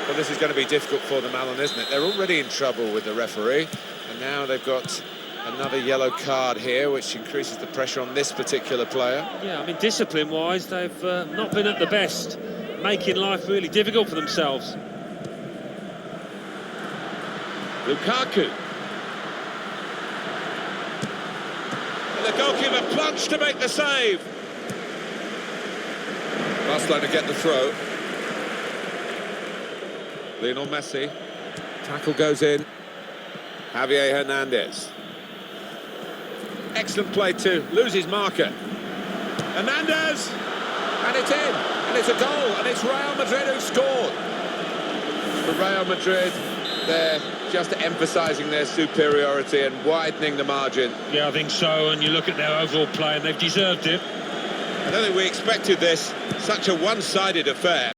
Well, this is going to be difficult for them, Alan, isn't it? They're already in trouble with the referee, and now they've got another yellow card here, which increases the pressure on this particular player. Yeah, I mean, discipline-wise, they've not been at the best, making life really difficult for themselves. Lukaku. And the goalkeeper plunged to make the save. Barcelona get the throw. Lionel Messi. Tackle goes in. Javier Hernandez. Excellent play to lose his marker. Hernandez! And it's in. And it's a goal. And it's Real Madrid who scored. For Real Madrid, they're just emphasising their superiority and widening the margin. Yeah, I think so. And you look at their overall play, and they've deserved it. I don't think we expected this. Such a one-sided affair.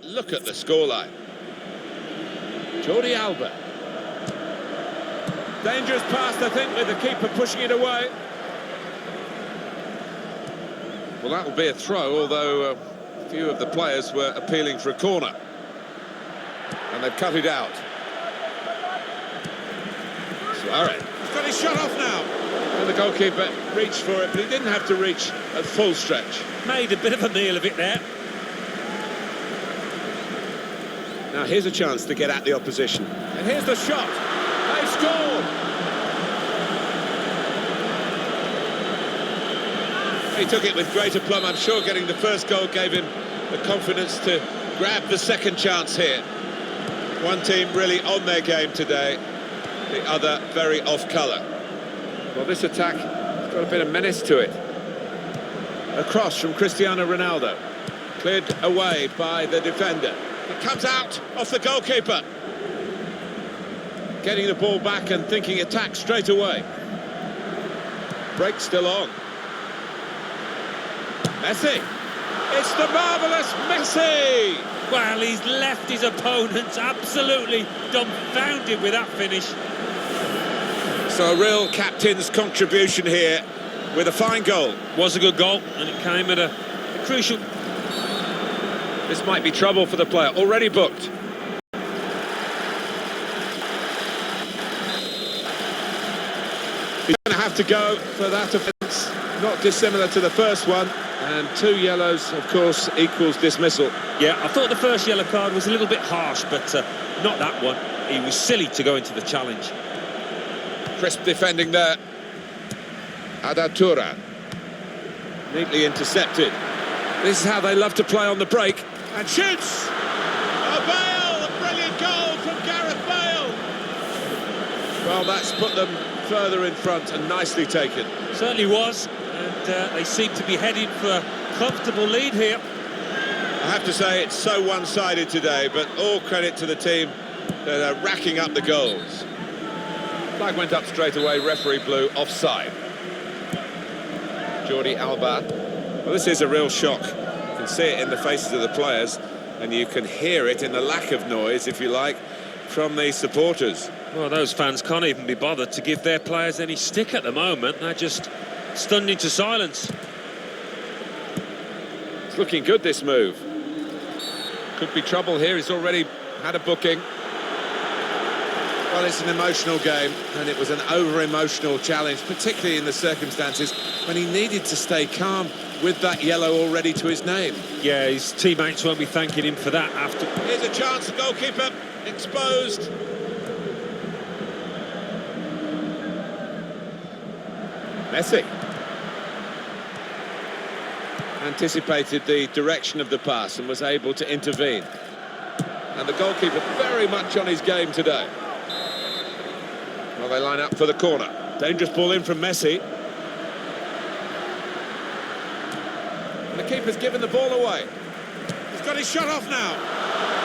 Look at the scoreline. Jordi Alba. Dangerous pass, I think, with the keeper pushing it away. Well, that'll be a throw, although a few of the players were appealing for a corner. And they've cut it out. Suarez. He's got his shot off now. And the goalkeeper reached for it, but he didn't have to reach at full stretch. Made a bit of a meal of it there. Now here's a chance to get at the opposition. And here's the shot. They scored! He took it with great aplomb. I'm sure getting the first goal gave him the confidence to grab the second chance here. One team really on their game today, the other very off colour. Well, this attack has got a bit of menace to it. A cross from Cristiano Ronaldo. Cleared away by the defender. It comes out off the goalkeeper. Getting the ball back and thinking attack straight away. Break still on. Messi. It's the marvellous Messi! Well, he's left his opponents absolutely dumbfounded with that finish. So a real captain's contribution here with a fine goal. Was a good goal, and it came at a crucial... This might be trouble for the player, already booked. He's going to have to go for that offence, not dissimilar to the first one. And 2 yellows, of course, equals dismissal. Yeah, I thought the first yellow card was a little bit harsh, but not that one. He was silly to go into the challenge. Crisp defending there. Adatura. Neatly intercepted. This is how they love to play on the break. And shoots! Oh, Bale! A brilliant goal from Gareth Bale! Well, that's put them further in front and nicely taken. Certainly was. And they seem to be heading for a comfortable lead here. I have to say it's so one-sided today, but all credit to the team that are racking up the goals. Flag went up straight away, referee blew offside. Jordi Alba. Well, this is a real shock. You can see it in the faces of the players, and you can hear it in the lack of noise, if you like, from the supporters. Well, those fans can't even be bothered to give their players any stick at the moment. They're just stunned into silence. It's looking good, this move. Could be trouble here. He's already had a booking. Well, it's an emotional game, and it was an over-emotional challenge, particularly in the circumstances when he needed to stay calm with that yellow already to his name. Yeah, his teammates won't be thanking him for that after. Here's a chance, the goalkeeper exposed. Messi. Anticipated the direction of the pass and was able to intervene. And the goalkeeper very much on his game today. Well, they line up for the corner. Dangerous ball in from Messi. And the keeper's given the ball away. He's got his shot off now.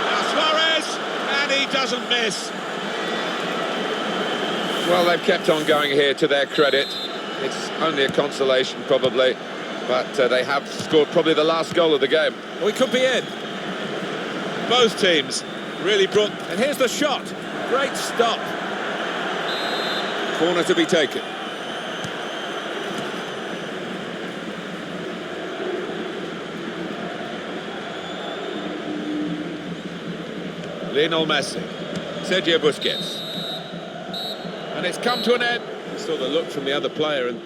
Now Suarez, and he doesn't miss. Well, they've kept on going here, to their credit. It's only a consolation, probably, but they have scored probably the last goal of the game. We could be in. Both teams really brought... And here's the shot. Great stop. Corner to be taken. Lionel Messi. Sergio Busquets. And it's come to an end. You saw the look from the other player and...